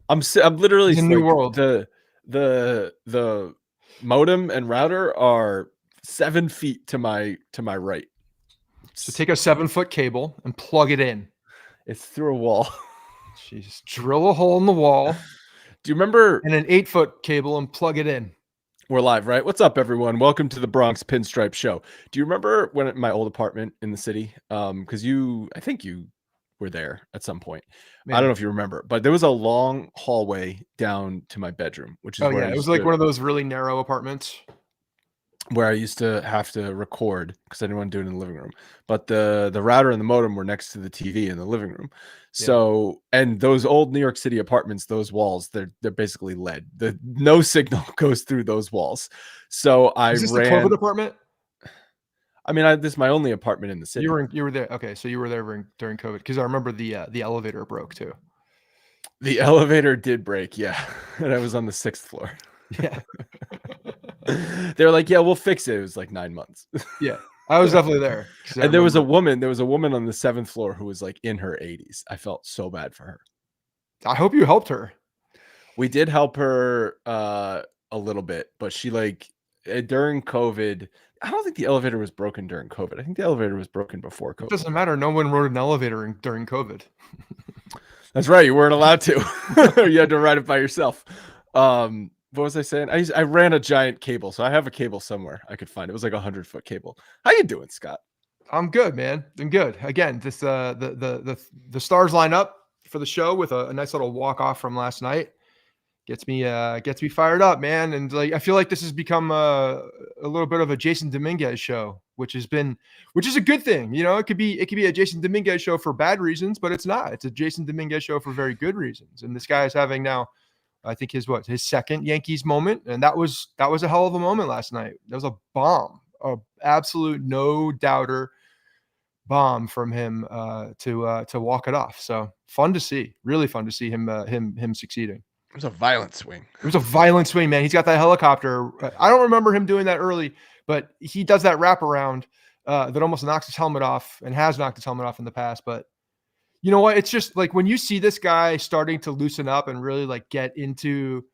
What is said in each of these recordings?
I'm literally It's a new like world. the modem and router are 7 feet to my right. So take a 7-foot cable and plug it in. It's through a wall. Jeez, drill a hole in the wall Do you remember? and an 8-foot cable and plug it in. We're live, right? What's up, everyone? Welcome to the Bronx Pinstripe Show. Do you remember when at my old apartment in the city? Because I think you were there at some point. I don't Maybe. know if you remember, but there was a long hallway down to my bedroom, which is Oh yeah, it was like one of those really narrow apartments. where I used to have to record because I didn't want to do it in the living room. But the router and the modem were next to the TV in the living room. Yeah. So, and those old New York City apartments, those walls, they're basically lead. No signal goes through those walls. So Is this the COVID apartment? this is my only apartment in the city. You were there. Okay, so you were there during COVID because I remember the elevator broke too. The elevator did break, yeah, and I was on the 6th floor. Yeah. They're like, yeah, we'll fix it. It was like 9 months. Yeah, I was definitely there. And there was a woman on the 7th floor who was like in her 80s. I felt so bad for her. I hope you helped her. We did help her a little bit, but she during COVID, I don't think the elevator was broken during COVID. I think the elevator was broken before COVID. It doesn't matter. No one rode an elevator during COVID. That's right. You weren't allowed to. You had to ride it by yourself. What was I saying? I ran a giant cable, so I have a cable somewhere I could find. It was like 100-foot cable. How you doing, Scott? I'm good, man. I'm good. Again, this the stars line up for the show with a nice little walk off from last night. Gets me fired up, man. And like I feel like this has become a little bit of a Jasson Dominguez show, which is a good thing. You know, it could be a Jasson Dominguez show for bad reasons, but it's not. It's a Jasson Dominguez show for very good reasons. And this guy is having now, I think his second Yankees moment, and that was a hell of a moment last night. That was a bomb, a absolute no doubter bomb from him to walk it off. So fun to see, really fun to see him succeeding. It was a violent swing. It was a violent swing, man. He's got that helicopter. I don't remember him doing that early, but he does that wraparound that almost knocks his helmet off and has knocked his helmet off in the past. But you know what? It's just like when you see this guy starting to loosen up and really like get into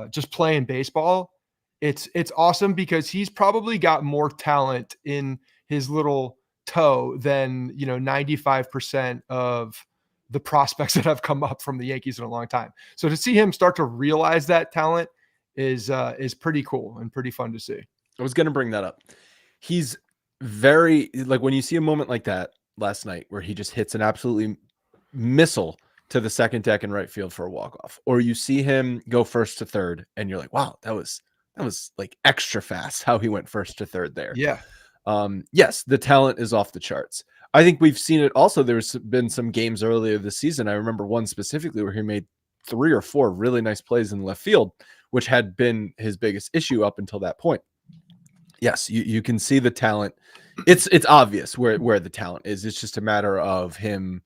just playing baseball, it's awesome because he's probably got more talent in his little toe than 95% of the prospects that have come up from the Yankees in a long time. So to see him start to realize that talent is pretty cool and pretty fun to see. I was going to bring that up. He's very like when you see a moment like that last night where he just hits an absolutely missile to the second deck in right field for a walk-off, or you see him go first to third and you're like, wow, that was like extra fast how he went first to third there. Yeah. Yes, the talent is off the charts. I think we've seen it also. There's been some games earlier this season. I remember one specifically where he made 3 or 4 really nice plays in left field, which had been his biggest issue up until that point. Yes, you can see the talent. It's obvious where the talent is. It's just a matter of him,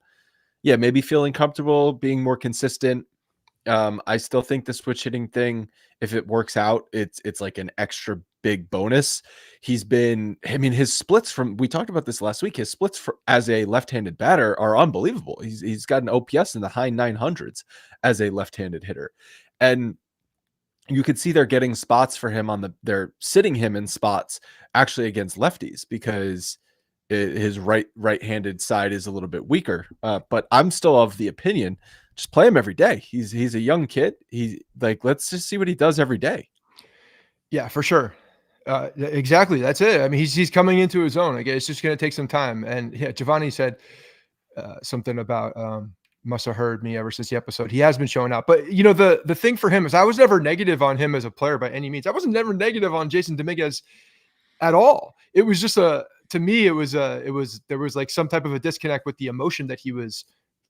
maybe feeling comfortable, being more consistent. I still think the switch hitting thing, if it works out, it's like an extra big bonus. His splits we talked about this last week. His splits as a left-handed batter are unbelievable. He's got an OPS in the high 900s as a left-handed hitter. And you could see they're getting spots for him they're sitting him in spots actually against lefties because his right-handed side is a little bit weaker. But I'm still of the opinion, just play him every day. He's a young kid. Let's just see what he does every day. Yeah, for sure. Exactly. That's it. I mean, he's coming into his own. I guess it's just going to take some time. And yeah, Giovanni said something about must have heard me ever since the episode. He has been showing up. But the thing for him is I was never negative on him as a player by any means. I wasn't never negative on Jasson Dominguez at all. It was just to me, there was like some type of a disconnect with the emotion that he was,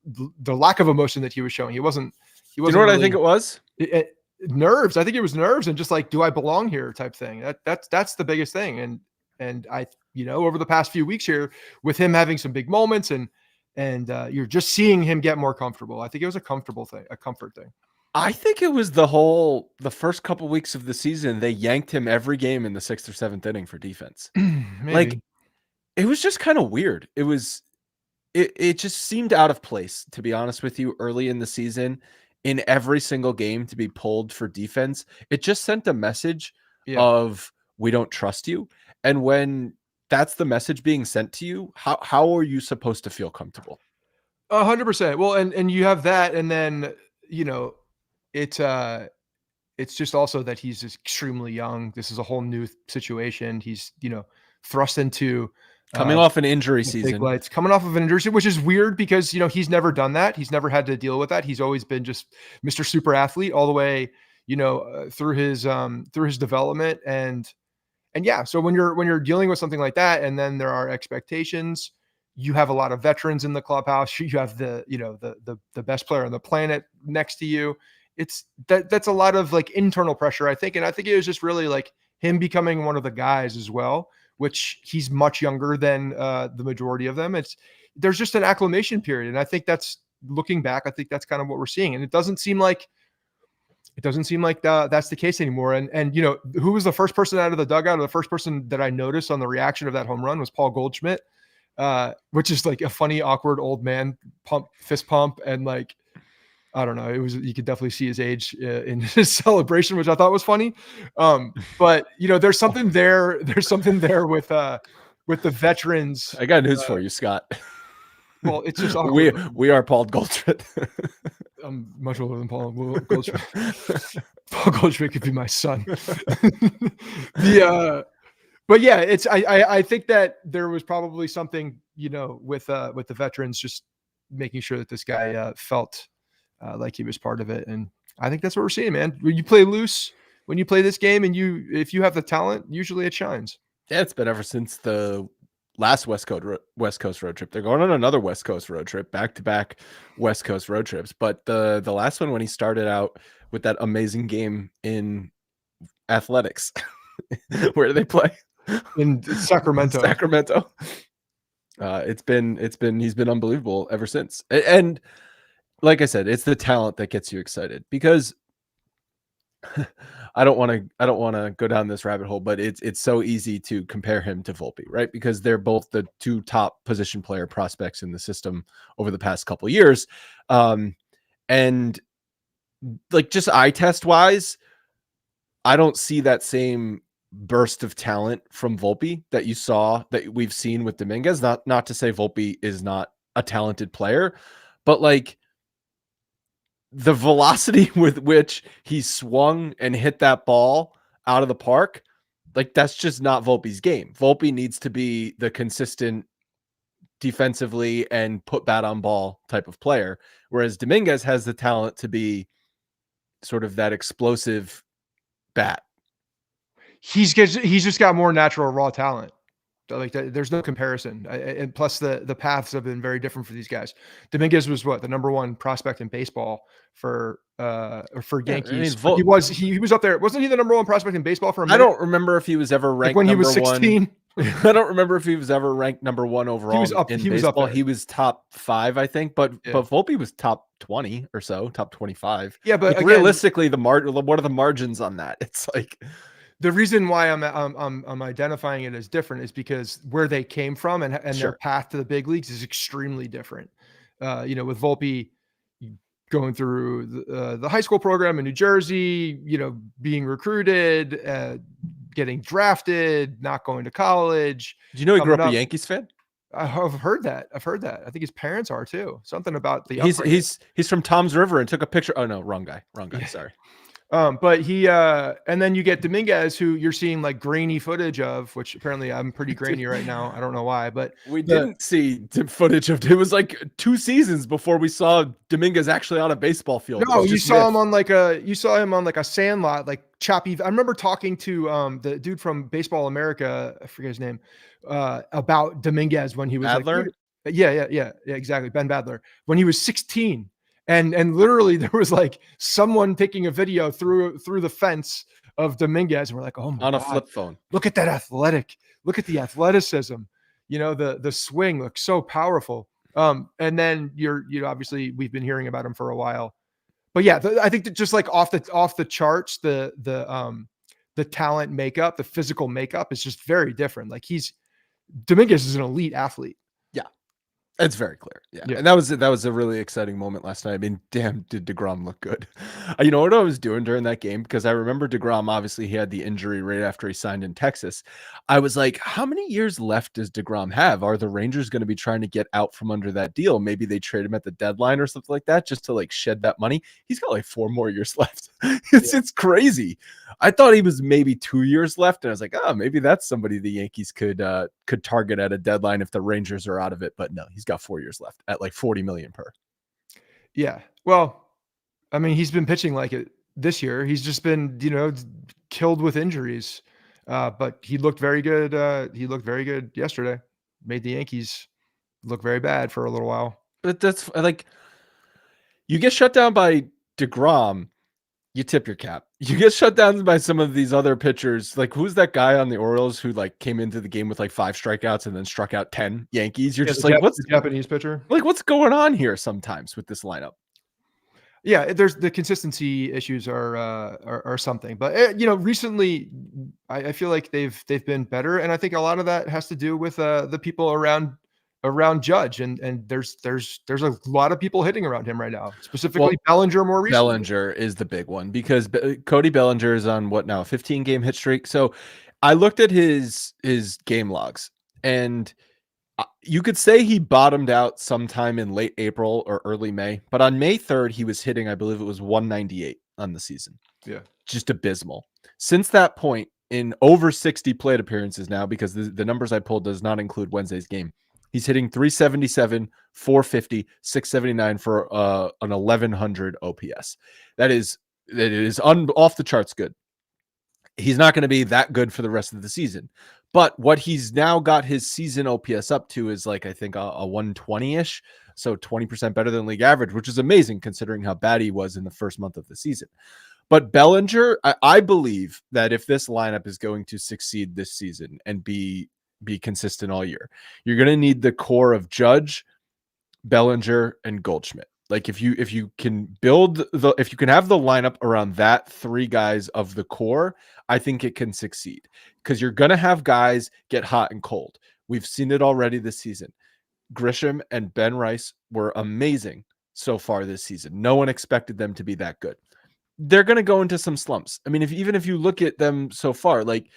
the lack of emotion that he was showing. He wasn't. You know what really, I think it was? Nerves. I think it was nerves and just like, do I belong here type thing. That's the biggest thing. And I, over the past few weeks here with him having some big moments and you're just seeing him get more comfortable. I think it was a comfort thing. I think it was the first couple weeks of the season, they yanked him every game in the 6th or 7th inning for defense. Like it was just kind of weird. It just seemed out of place, to be honest with you, early in the season. in every single game to be pulled for defense, it just sent a message Yeah. of we don't trust you. And when that's the message being sent to you, how are you supposed to feel comfortable? 100%. Well, and you have that, and then, you know, it's just also that he's just extremely young. This is a whole new situation. He's, thrust into Coming off an injury the big season. lights, coming off of an injury, which is weird because, he's never done that. He's never had to deal with that. He's always been just Mr. Super Athlete all the way, through his development. And yeah, so when you're dealing with something like that, and then there are expectations, you have a lot of veterans in the clubhouse. You have the best player on the planet next to you. That's a lot of like internal pressure, I think. And I think it was just really like him becoming one of the guys as well, which he's much younger than the majority of them. There's just an acclimation period. And I think that's, looking back, I think that's kind of what we're seeing. And it doesn't seem like that's the case anymore. And who was the first person out of the dugout, or the first person that I noticed on the reaction of that home run was Paul Goldschmidt, which is like a funny, awkward old man fist pump. And like, I don't know, you could definitely see his age in his celebration, which I thought was funny. But there's something there. There's something there with the veterans. I got news for you, Scott. Well, it's just we are Paul Goldschmidt. I'm much older than Paul Goldschmidt. Paul Goldschmidt could be my son. But yeah, I think that there was probably something, with the veterans, just making sure that this guy felt like he was part of it. And I think that's what we're seeing, man. When you play loose, when you play this game, and if you have the talent, usually it shines. Yeah, it's been ever since the last West Coast road trip. They're going on another West Coast road trip, back-to-back West Coast road trips. But the last one, when he started out with that amazing game in athletics, where do they play? In Sacramento. He's been unbelievable ever since. And like I said, it's the talent that gets you excited, because I don't want to go down this rabbit hole, but it's so easy to compare him to Volpe, right? Because they're both the two top position player prospects in the system over the past couple of years. And like, just eye test wise, I don't see that same burst of talent from Volpe that we've seen with Dominguez. Not to say Volpe is not a talented player, but like, the velocity with which he swung and hit that ball out of the park, like, that's just not Volpe's game. Volpe needs to be the consistent defensively and put bat on ball type of player, whereas Dominguez has the talent to be sort of that explosive bat. He's just got more natural raw talent. Like, there's no comparison. And plus the paths have been very different for these guys. Dominguez was the number one prospect in baseball for Yankees. I mean, he was up there. Wasn't he the number one prospect in baseball for a minute? I don't remember if he was ever ranked when he number was 16. I don't remember if he was ever ranked number one overall. He was up there. He was top 5, I think, but Volpe was top 20 or so, top 25. Yeah, but like, again, realistically, what are the margins on that? It's like, the reason why I'm identifying it as different is because where they came from and Sure. their path to the big leagues is extremely different. With Volpe going through the high school program in New Jersey, being recruited, getting drafted, not going to college. Do you know he grew up a Yankees fan? I've heard that. I think his parents are too. Something about the he's from Tom's River and took a picture. Oh no, wrong guy. Yeah. Sorry. But he and then you get Dominguez, who you're seeing like grainy footage of, which apparently I'm pretty grainy right now. I don't know why, but we didn't see footage of it. Was like 2 seasons before we saw Dominguez actually on a baseball field. No, you saw him on like a sandlot, like choppy. I remember talking to the dude from Baseball America, I forget his name, about Dominguez when he was Badler? Like, yeah, exactly, Ben Badler, when he was 16. And literally there was like someone taking a video through the fence of Dominguez, and we're like, oh my God, on a flip phone. Look at that look at the athleticism. The swing looks so powerful. And then you're obviously we've been hearing about him for a while. But yeah, I think that just like off the charts, the talent makeup, the physical makeup is just very different. Like Dominguez is an elite athlete. Yeah. It's very clear. Yeah. Yeah. And that was a really exciting moment last night. I mean, damn, did DeGrom look good. You know what I was doing during that game? Because I remember DeGrom, obviously, he had the injury right after he signed in Texas. I was like, how many years left does DeGrom have? Are the Rangers going to be trying to get out from under that deal? Maybe they trade him at the deadline or something like that just to like shed that money. He's got like 4 more years left. It's crazy. I thought he was maybe 2 years left. And I was like, oh, maybe that's somebody the Yankees could target at a deadline if the Rangers are out of it. But no, he's got 4 years left at like 40 million per. Yeah. Well, I mean, he's been pitching like it this year. He's just been, killed with injuries. But he looked very good. He looked very good yesterday. Made the Yankees look very bad for a little while. But that's like, you get shut down by DeGrom, you tip your cap. You get shut down by some of these other pitchers. Like, who's that guy on the Orioles who like came into the game with like 5 strikeouts and then struck out 10 Yankees? You're just like, what's the Japanese pitcher? Like, what's going on here sometimes with this lineup? Yeah, there's the consistency issues are something, but recently I feel like they've been better, and I think a lot of that has to do with the people around Judge, and there's a lot of people hitting around him right now, specifically Bellinger more recently. Bellinger is the big one because Cody Bellinger is on what now, a 15-game hit streak. So I looked at his game logs, and you could say he bottomed out sometime in late April or early May, but on May 3rd, he was hitting, I believe it was 198 on the season. Yeah. Just abysmal. Since that point, in over 60 plate appearances now, because the numbers I pulled does not include Wednesday's game, he's hitting 377, 450, 679 for an 1100 OPS. That is off the charts good. He's not going to be that good for the rest of the season. But what he's now got his season OPS up to is like, I think a 120-ish. So 20% better than league average, which is amazing considering how bad he was in the first month of the season. But Bellinger, I believe that if this lineup is going to succeed this season and be consistent all year, you're going to need the core of Judge, Bellinger, and Goldschmidt. Like if you can have the lineup around that 3 guys of the core, I think it can succeed because you're going to have guys get hot and cold. We've seen it already this season. Grisham and Ben Rice were amazing so far this season. No one expected them to be that good. They're going to go into some slumps. I mean, even if you look at them so far, like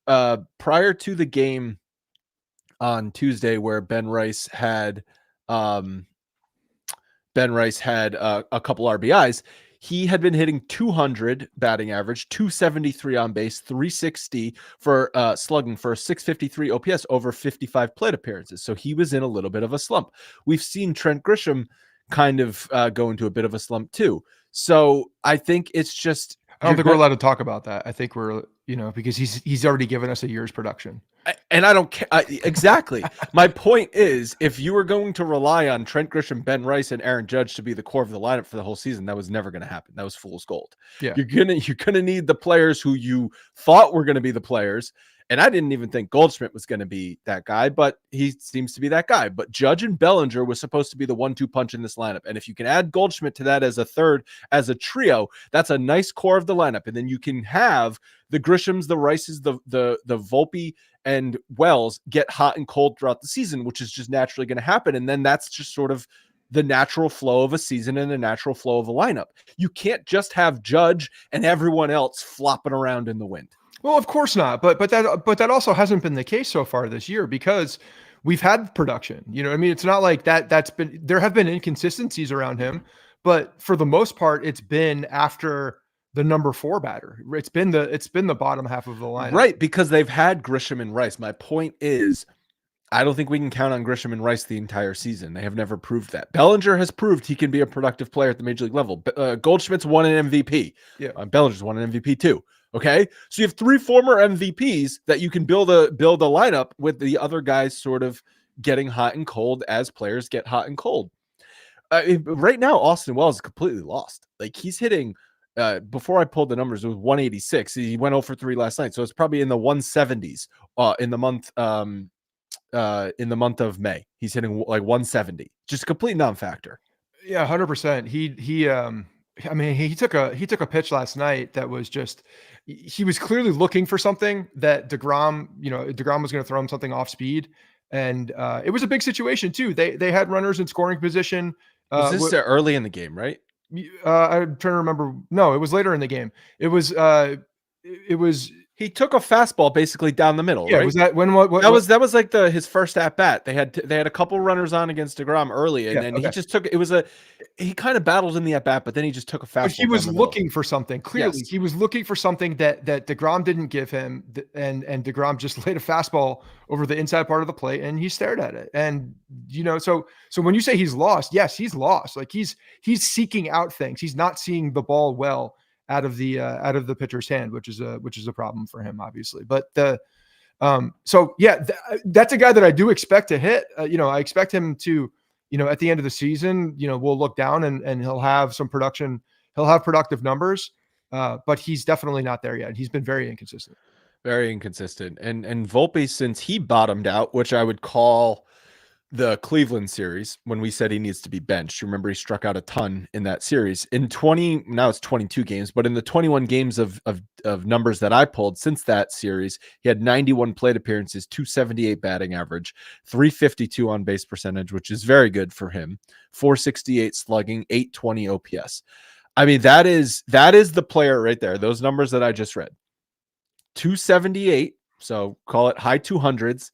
prior to the game on Tuesday where Ben Rice had a couple RBIs, he had been hitting 200 batting average, 273 on base, 360 for slugging for a 653 OPS over 55 plate appearances. So he was in a little bit of a slump. We've seen Trent Grisham kind of go into a bit of a slump too. So I think it's just, I don't think we're allowed to talk about that. I think we're, because he's already given us a year's production. And I don't care. Exactly. My point is, if you were going to rely on Trent Grisham, Ben Rice, and Aaron Judge to be the core of the lineup for the whole season, that was never going to happen. That was fool's gold. Yeah. You're gonna need the players who you thought were going to be the players. And I didn't even think Goldschmidt was going to be that guy, but he seems to be that guy. But Judge and Bellinger was supposed to be the 1-2 punch in this lineup. And if you can add Goldschmidt to that as a third, as a trio, that's a nice core of the lineup. And then you can have the Grishams, the Rices, the Volpe, and Wells get hot and cold throughout the season, which is just naturally going to happen. And then that's just sort of the natural flow of a season and the natural flow of a lineup. You can't just have Judge and everyone else flopping around in the wind. Well, of course not. But that also hasn't been the case so far this year because we've had production. I mean, it's not like there have been inconsistencies around him, but for the most part, it's been after the number 4 batter. It's been the bottom half of the lineup. Right, because they've had Grisham and Rice. My point is, I don't think we can count on Grisham and Rice the entire season. They have never proved that. Bellinger has proved he can be a productive player at the major league level. Goldschmidt's won an MVP. Yeah, Bellinger's won an MVP too. Okay, so you have 3 former MVPs that you can build a lineup with the other guys sort of getting hot and cold as players get hot and cold. Right now, Austin Wells is completely lost. Like he's hitting. Before I pulled the numbers, it was 186. He went 0 for 3 last night, so it's probably in the 170s. In the month of May, he's hitting like 170. Just a complete non-factor. Yeah, 100%. He took a pitch last night that was just, he was clearly looking for something that DeGrom was going to throw him something off speed. And it was a big situation too. They had runners in scoring position. Was this early in the game, right? I'm trying to remember. No, it was later in the game. It was he took a fastball basically down the middle, yeah, right? was that when what that was like his first at bat. They had a couple runners on against DeGrom early, and then he just took he kind of battled in the at bat, but then he just took a fastball. But he was looking for something. Clearly, Yes. he was looking for something that DeGrom didn't give him, and DeGrom just laid a fastball over the inside part of the plate, and he stared at it. And so when you say he's lost, yes, he's lost. Like he's seeking out things. He's not seeing the ball well out of the pitcher's hand, which is a problem for him, obviously. But so yeah, that's a guy that I do expect to hit. I expect him to, at the end of the season, we'll look down and he'll have some production. He'll have productive numbers, but he's definitely not there yet. He's been very inconsistent. Very inconsistent. And Volpe, since he bottomed out, which I would call the Cleveland series, when we said he needs to be benched. Remember, he struck out a ton in that series. Now it's 22 games, but in the 21 games of numbers that I pulled since that series, he had 91 plate appearances, 278 batting average, 352 on base percentage, which is very good for him, 468 slugging, 820 OPS. I mean, that is the player right there. Those numbers that I just read, 278. So call it high 200s,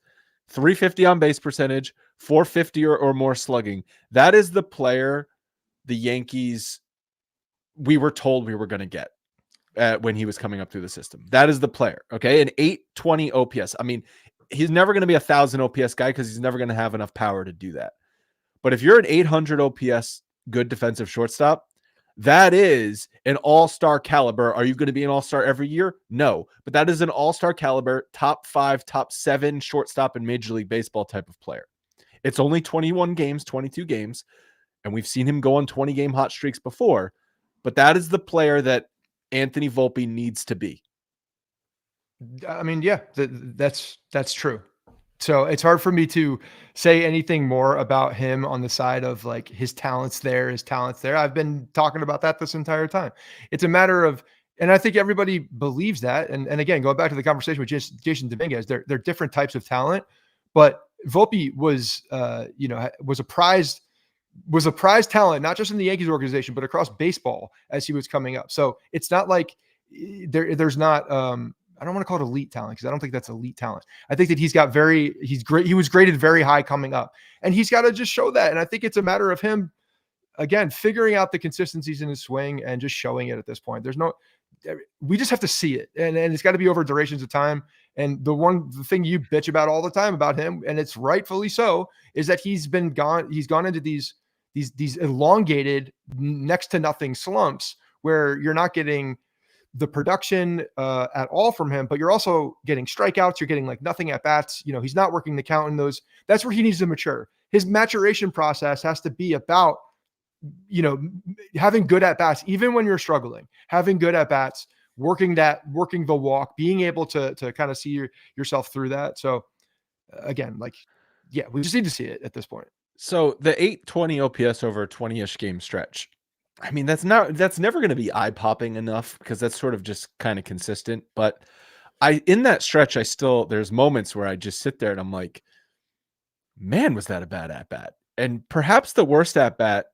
350 on base percentage, 450 or more slugging. That is the player the Yankees, we were told we were going to get when he was coming up through the system. That is the player. Okay. An 820 OPS. I mean, he's never going to be 1,000 OPS guy because he's never going to have enough power to do that. But if you're an 800 OPS good defensive shortstop, that is an all-star caliber. Are you going to be an all-star every year? No, but that is an all-star caliber, top 5, top 7 shortstop in Major League Baseball type of player. It's only 21 games, 22 games, and we've seen him go on 20-game hot streaks before, but that is the player that Anthony Volpe needs to be. I mean, yeah, that's true. So it's hard for me to say anything more about him on the side of like his talents there. I've been talking about that this entire time. It's a matter of, and I think everybody believes that. And again, going back to the conversation with Jasson Dominguez, they're different types of talent, but Volpe was a prized talent, not just in the Yankees organization, but across baseball as he was coming up. So it's not like there's not, I don't want to call it elite talent because I don't think that's elite talent. I think that he's great. He was graded very high coming up, and he's got to just show that. And I think it's a matter of him, again, figuring out the consistencies in his swing and just showing it at this point. We just have to see it. And it's got to be over durations of time. And the thing you bitch about all the time about him, and it's rightfully so, is that he's gone into these elongated next to nothing slumps where you're not getting the production at all from him, but you're also getting strikeouts. You're getting like nothing at bats. He's not working the count in those. That's where he needs to mature. His maturation process has to be about, having good at bats, even when you're struggling, having good at bats, working the walk, being able to kind of see yourself through that. So again, we just need to see it at this point. So the 820 OPS over a 20-ish game stretch, I mean, that's never going to be eye-popping enough because that's sort of just kind of consistent. But in that stretch, there's moments where I just sit there and I'm like, man, was that a bad at-bat? And perhaps the worst at-bat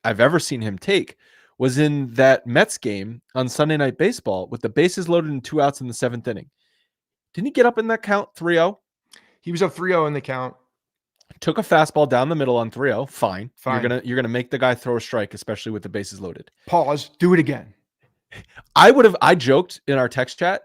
I've ever seen him take was in that Mets game on Sunday Night Baseball with the bases loaded and 2 outs in the 7th inning. Didn't he get up in that count 3-0? He was up 3-0 in the count. Took a fastball down the middle on 3-0. Fine. Fine. You're gonna make the guy throw a strike, especially with the bases loaded. Pause. Do it again. I joked in our text chat,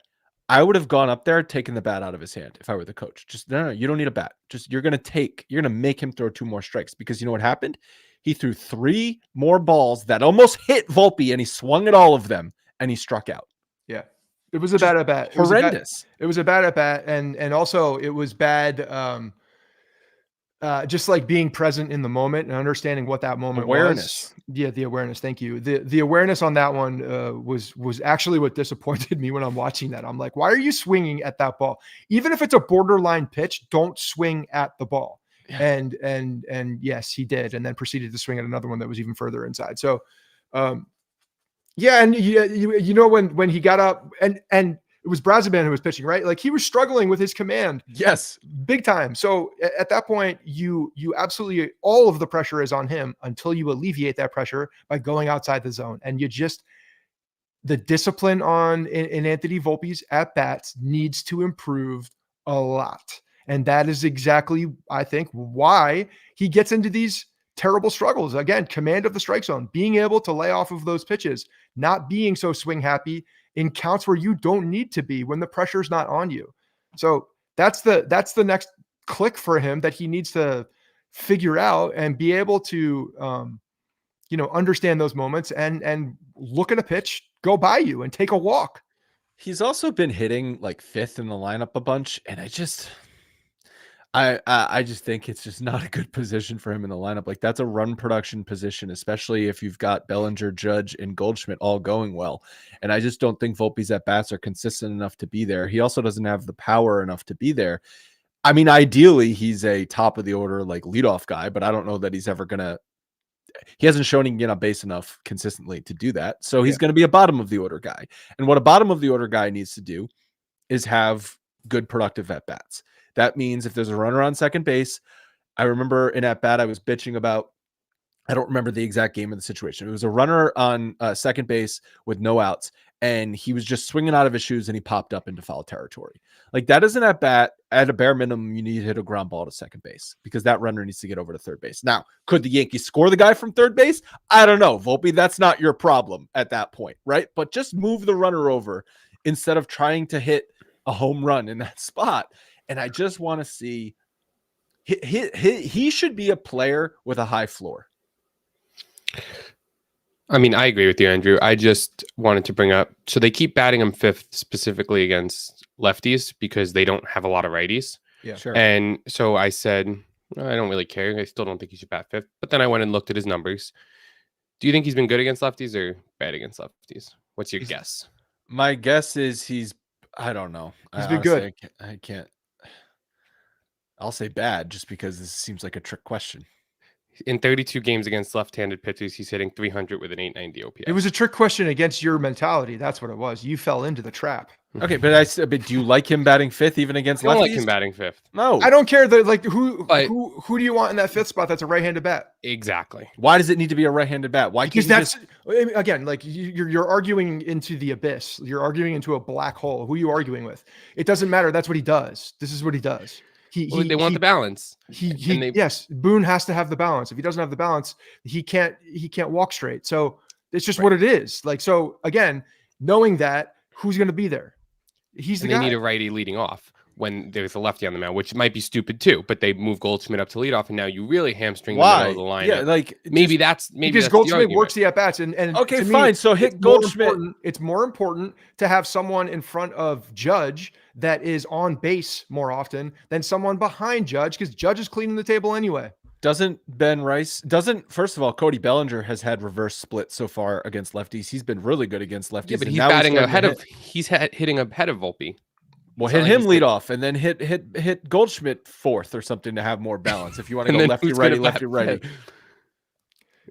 I would have gone up there, taken the bat out of his hand if I were the coach. Just no, you don't need a bat. Just you're gonna make him throw 2 more strikes because you know what happened? He threw 3 more balls that almost hit Volpe, and he swung at all of them, and he struck out. Yeah, it was a bad at bat. Horrendous. It was a bad at bat, and also it was bad. Just like being present in the moment and understanding what that moment was. Yeah, the awareness. Thank you. The awareness on that one was actually what disappointed me when I'm watching that. I'm like, why are you swinging at that ball? Even if it's a borderline pitch, don't swing at the ball. Yeah. And yes, he did, and then proceeded to swing at another one that was even further inside. So, yeah, and when he got up and it was Braziban who was pitching, right? Like he was struggling with his command. Yes. Big time. So at that point, you absolutely, all of the pressure is on him until you alleviate that pressure by going outside the zone. And the discipline in Anthony Volpe's at bats needs to improve a lot. And that is exactly, I think, why he gets into these terrible struggles. Again, command of the strike zone, being able to lay off of those pitches, not being so swing happy in counts where you don't need to be when the pressure's not on you. So that's the next click for him that he needs to figure out and be able to, understand those moments and look at a pitch, go by you and take a walk. He's also been hitting like fifth in the lineup a bunch. And I just think it's just not a good position for him in the lineup. Like that's a run production position, especially if you've got Bellinger, Judge, and Goldschmidt all going well. And I just don't think Volpe's at bats are consistent enough to be there. He also doesn't have the power enough to be there. I mean, ideally, he's a top of the order, like leadoff guy, but I don't know that he's ever he hasn't shown he can get on base enough consistently to do that. So he's going to be a bottom of the order guy. And what a bottom of the order guy needs to do is have good productive at bats. That means if there's a runner on second base, I remember in at bat I was bitching about, I don't remember the exact game of the situation. It was a runner on second base with no outs, and he was just swinging out of his shoes and he popped up into foul territory. Like that isn't at bat. At a bare minimum, you need to hit a ground ball to second base because that runner needs to get over to third base. Now, could the Yankees score the guy from third base? I don't know, Volpe. That's not your problem at that point, right? But just move the runner over instead of trying to hit a home run in that spot. And I just want to see he should be a player with a high floor. I mean, I agree with you, Andrew. I just wanted to bring up, so they keep batting him fifth specifically against lefties because they don't have a lot of righties. Yeah, sure. And so I said, I don't really care. I still don't think he should bat fifth. But then I went and looked at his numbers. Do you think he's been good against lefties or bad against lefties? What's your guess? My guess is I don't know. He's been good. I can't. I'll say bad just because this seems like a trick question. In 32 games against left-handed pitchers, he's hitting 300 with an 890 OPS. It was a trick question against your mentality. That's what it was. You fell into the trap. Okay, but do you like him batting fifth even against lefties? I don't like him batting fifth. No, I don't care. Who do you want in that fifth spot? That's a right-handed bat. Exactly. Why does it need to be a right-handed bat? Why? Because that's again, like you're arguing into the abyss. You're arguing into a black hole. Who are you arguing with? It doesn't matter. That's what he does. This is what he does. They want the balance. Yes, Boone has to have the balance. If he doesn't have the balance, he can't walk straight. So it's just what it is. Like, so again, knowing that, who's going to be there? He's the guy. They need a righty leading off when there's a lefty on the mound, which might be stupid too, but they move Goldschmidt up to lead off, and now you really hamstring the middle of the line. Yeah, like maybe that's because Goldschmidt works the at-bats and okay, fine. So hit Goldschmidt. It's more important to have someone in front of Judge that is on base more often than someone behind Judge, because Judge is cleaning the table anyway. First of all, Cody Bellinger has had reverse split so far against lefties. He's been really good against lefties. Yeah, but he's hitting ahead of Volpe. Well, hit him lead off and then hit Goldschmidt fourth or something to have more balance. If you want to go lefty, righty.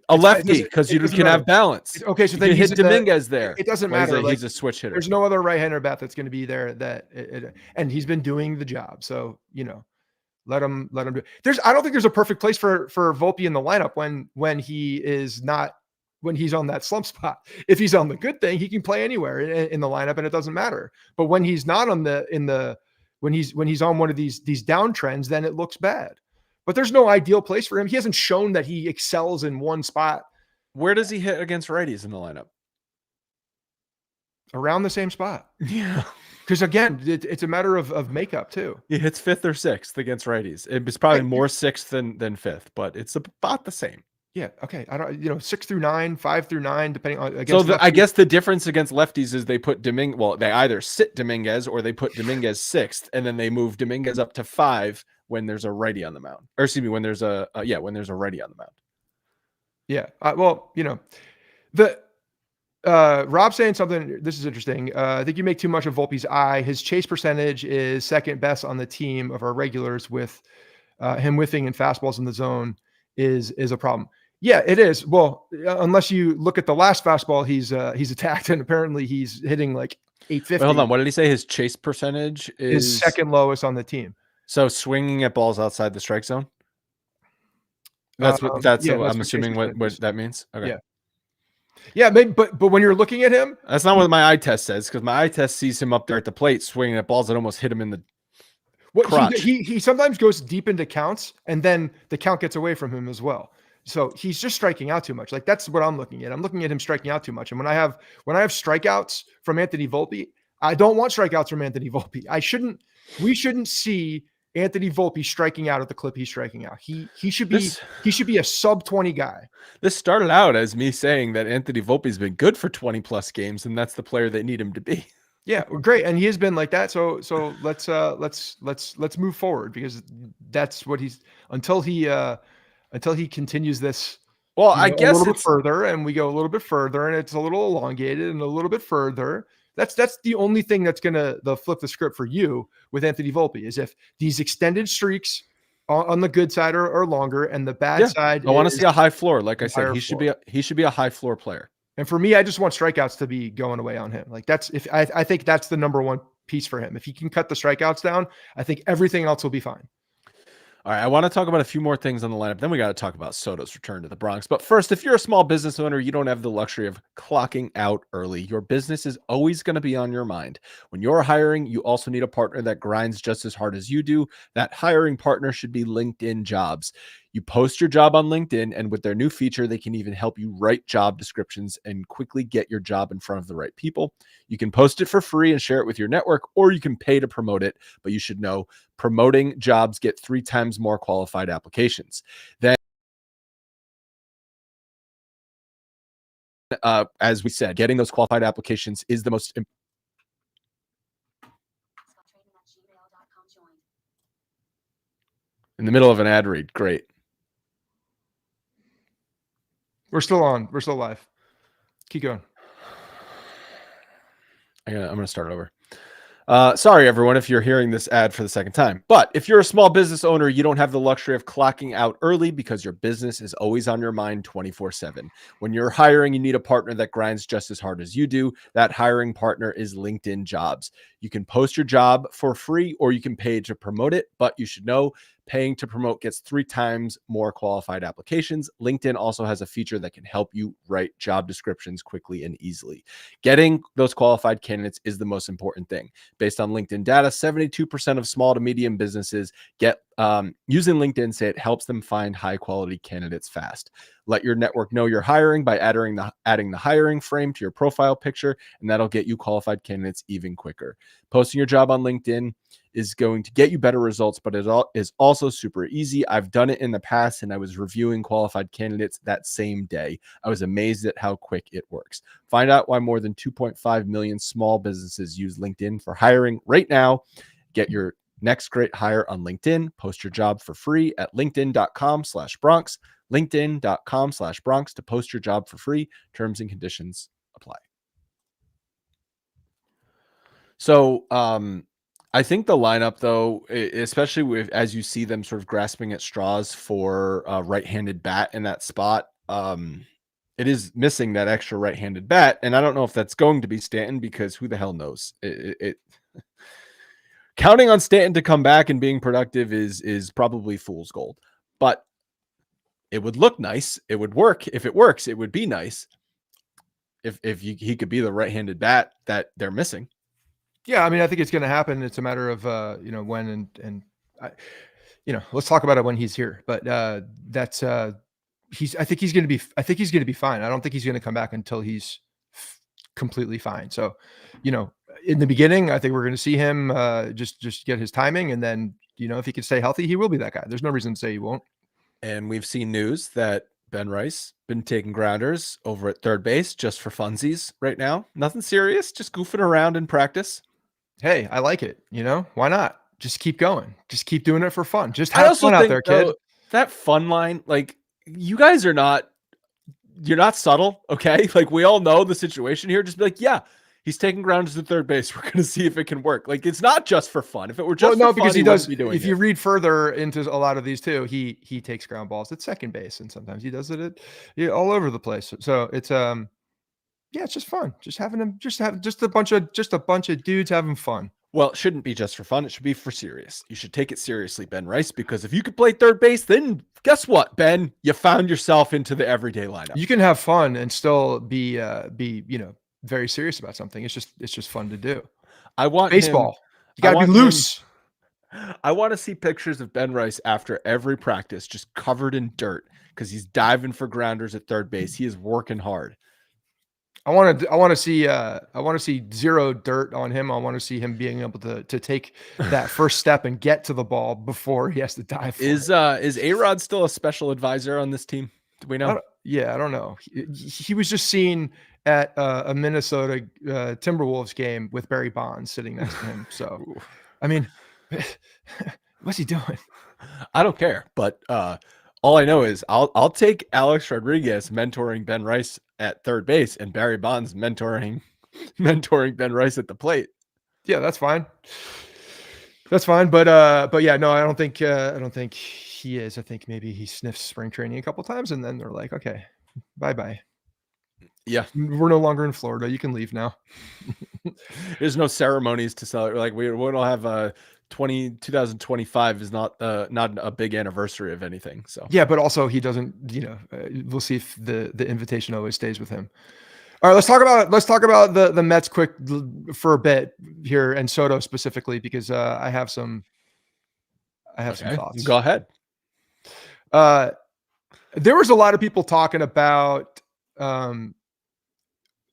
A lefty, because you can have balance. Okay, so then hit Dominguez there. It doesn't matter. He's a switch hitter. There's no other right-hander bat that's going to be there and he's been doing the job. So, let him do it. I don't think there's a perfect place for Volpe in the lineup when he's on that slump spot. If he's on the good thing, he can play anywhere in the lineup and it doesn't matter. But when he's not when he's on one of these downtrends, then it looks bad. But there's no ideal place for him. He hasn't shown that he excels in one spot. Where does he hit against righties in the lineup? Around the same spot. Yeah. Because again, it's a matter of makeup too. He hits fifth or sixth against righties. It's probably more sixth than fifth, but it's about the same. Yeah. Okay. I don't. 6 through 9, 5 through 9, depending on. I guess the difference against lefties is they put Dominguez. Well, they either sit Dominguez or they put Dominguez sixth, and then they move Dominguez up to 5 when there's a righty on the mound. Or excuse me, when there's a righty on the mound. Yeah. Rob saying something. This is interesting. I think you make too much of Volpe's eye. His chase percentage is second best on the team of our regulars, with him whiffing and fastballs in the zone is a problem. Yeah, it is. Well, unless you look at the last fastball he's attacked, and apparently he's hitting like 850. Wait, hold on. What did he say? His chase percentage is second lowest on the team. So swinging at balls outside the strike zone. That's what I'm assuming what that means. Okay. Yeah, but when you're looking at him, that's not what my eye test says, because my eye test sees him up there at the plate swinging at balls that almost hit him in the crotch. He sometimes goes deep into counts, and then the count gets away from him as well. So he's just striking out too much. Like, that's what I'm looking at. I'm looking at him striking out too much. And when I have strikeouts from Anthony Volpe, I don't want strikeouts from Anthony Volpe. We shouldn't see Anthony Volpe striking out at the clip he's striking out. He should be a sub 20 guy. This started out as me saying that Anthony Volpe's been good for 20 plus games, and that's the player they need him to be. Yeah, great, and he has been like that. So let's move forward, because that's what he's until he continues this. Well, I guess a little bit further, and we go a little bit further, and it's a little elongated, and a little bit further. That's the only thing that's gonna flip the script for you with Anthony Volpe, is if these extended streaks on the good side are longer, and the bad side. I want to see a high floor. Like I said, he should be a high floor player. And for me, I just want strikeouts to be going away on him. Like, that's I think that's the number one piece for him. If he can cut the strikeouts down, I think everything else will be fine. All right, I want to talk about a few more things on the lineup. Then we got to talk about Soto's return to the Bronx. But first, if you're a small business owner, you don't have the luxury of clocking out early. Your business is always going to be on your mind. When you're hiring, you also need a partner that grinds just as hard as you do. That hiring partner should be LinkedIn Jobs. You post your job on LinkedIn, and with their new feature, they can even help you write job descriptions and quickly get your job in front of the right people. You can post it for free and share it with your network, or you can pay to promote it. But you should know, promoting jobs get 3 times more qualified applications. Then, as we said, getting those qualified applications is the most important. In the middle of an ad read. Great. We're still on. We're still live. Keep going. I'm going to start over. Sorry, everyone, if you're hearing this ad for the second time. But if you're a small business owner, you don't have the luxury of clocking out early, because your business is always on your mind 24/7. When you're hiring, you need a partner that grinds just as hard as you do. That hiring partner is LinkedIn Jobs. You can post your job for free, or you can pay to promote it. But you should know, paying to promote gets 3 times more qualified applications. LinkedIn also has a feature that can help you write job descriptions quickly and easily. Getting those qualified candidates is the most important thing. Based on LinkedIn data, 72% of small to medium businesses get using LinkedIn say it helps them find high quality candidates fast. Let your network know you're hiring by adding the hiring frame to your profile picture, and that'll get you qualified candidates even quicker. Posting your job on LinkedIn is going to get you better results, but it is also super easy. I've done it in the past, and I was reviewing qualified candidates that same day. I was amazed at how quick it works. Find out why more than 2.5 million small businesses use LinkedIn for hiring right now. Get your next great hire on LinkedIn. Post your job for free at linkedin.com/Bronx. LinkedIn.com/Bronx to post your job for free. Terms and conditions apply. So, I think the lineup, though, especially as you see them sort of grasping at straws for a right-handed bat in that spot, it is missing that extra right-handed bat. And I don't know if that's going to be Stanton, because who the hell knows? Counting on Stanton to come back and being productive is probably fool's gold. But it would look nice. It would work. If it works, it would be nice. If he could be the right-handed bat that they're missing. Yeah, I mean, I think it's going to happen. It's a matter of when and let's talk about it when he's here. But I think he's going to be fine. I don't think he's going to come back until he's completely fine. So, in the beginning, I think we're going to see him just get his timing, and then if he can stay healthy, he will be that guy. There's no reason to say he won't. And we've seen news that Ben Rice been taking grounders over at third base just for funsies right now. Nothing serious, just goofing around in practice. Hey, I like it. Why not? Just keep going. Just keep doing it for fun. Just have fun out there, kid. That fun line, like, you guys you're not subtle, okay? Like, we all know the situation here. Just be like, yeah, he's taking grounders at third base. We're going to see if it can work. Like, it's not just for fun. If it were just for because fun, he does. If you read further into a lot of these too, he takes ground balls at second base, and sometimes he does it all over the place. So it's Yeah, it's just fun. Just a bunch of dudes having fun. Well, it shouldn't be just for fun. It should be for serious. You should take it seriously, Ben Rice, because if you could play third base, then guess what, Ben? You found yourself into the everyday lineup. You can have fun and still be very serious about something. It's just fun to do. I want baseball. You I got to be want loose. I want to see pictures of Ben Rice after every practice, just covered in dirt because he's diving for grounders at third base. He is working hard. I want to see zero dirt on him. I want to see him being able to take that first step and get to the ball before he has to dive. Is A-Rod still a special advisor on this team? Do we know? I don't know. He was just seen at a Minnesota Timberwolves game with Barry Bonds sitting next to him. So, I mean, what's he doing? I don't care, but all I know is I'll take Alex Rodriguez mentoring Ben Rice at third base and Barry Bonds mentoring Ben Rice at the plate. Yeah, that's fine. That's fine, but yeah, no, I don't think he is. I think maybe he sniffs spring training a couple times, and then they're like, okay, bye. Yeah, we're no longer in Florida. You can leave now. There's no ceremonies to celebrate. Like we don't have 2025 is not a big anniversary of anything. So yeah, but also he doesn't. We'll see if the invitation always stays with him. All right, let's talk about the Mets quick for a bit here, and Soto specifically, because I have some thoughts. Go ahead. There was a lot of people talking about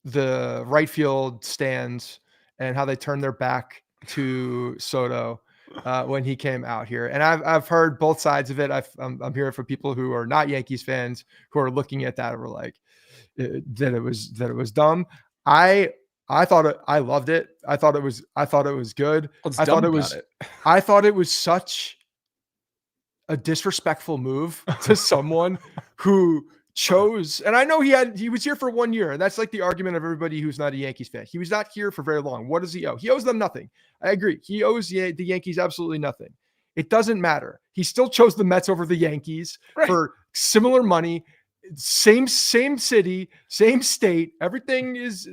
the right field stands and how they turned their back to Soto when he came out here, and I've heard both sides of it. I'm hearing from people who are not Yankees fans who are looking at that and were like, that it was dumb. I loved it. I thought it was good. I thought it was such a disrespectful move to someone who chose, and I know he was here for 1 year, and that's like the argument of everybody who's not a Yankees fan. He was not here for very long. What does he owe? He owes them nothing. I agree. He owes the Yankees absolutely nothing. It doesn't matter. He still chose the Mets over the Yankees for similar money. Same city, same state. Everything is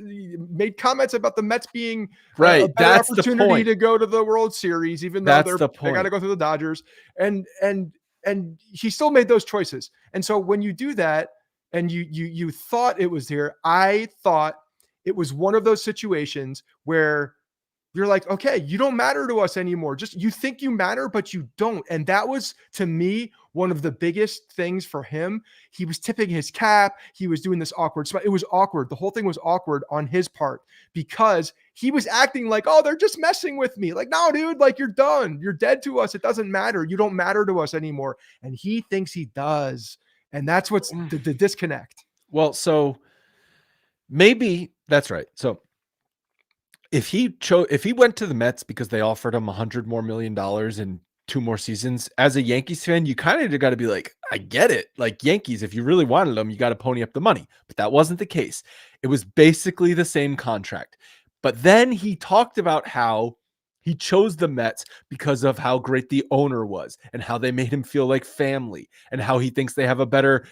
made comments about the Mets being a better opportunity to go to the World Series, even though they got to go through the Dodgers. And he still made those choices. And so when you do that, and you thought it was here, I thought it was one of those situations where you're like, okay, you don't matter to us anymore. Just you think you matter, but you don't. And that was, to me, one of the biggest things for him. He was tipping his cap. He was doing this awkward spot. It was awkward. The whole thing was awkward on his part because he was acting like, oh, they're just messing with me. Like, no, dude, like you're done. You're dead to us. It doesn't matter. You don't matter to us anymore. And he thinks he does. And that's what's the disconnect. Well, so maybe that's right. So if he went to the Mets because they offered him $100 million in 2 more seasons, as a Yankees fan, you kind of got to be like, I get it. Like Yankees, if you really wanted them, you got to pony up the money. But that wasn't the case. It was basically the same contract. But then he talked about how he chose the Mets because of how great the owner was and how they made him feel like family and how he thinks they have a better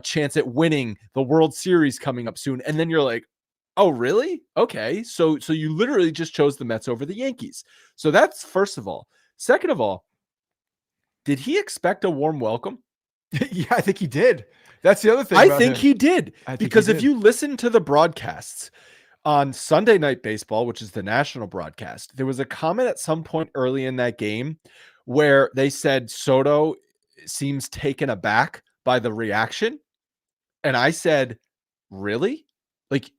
chance at winning the World Series coming up soon. And then you're like, oh, really? Okay. So you literally just chose the Mets over the Yankees. So that's first of all. Second of all, did he expect a warm welcome? Yeah, I think he did. That's the other thing. I think he did. Because if you listen to the broadcasts on Sunday Night Baseball, which is the national broadcast, there was a comment at some point early in that game where they said Soto seems taken aback by the reaction. And I said, really? Like,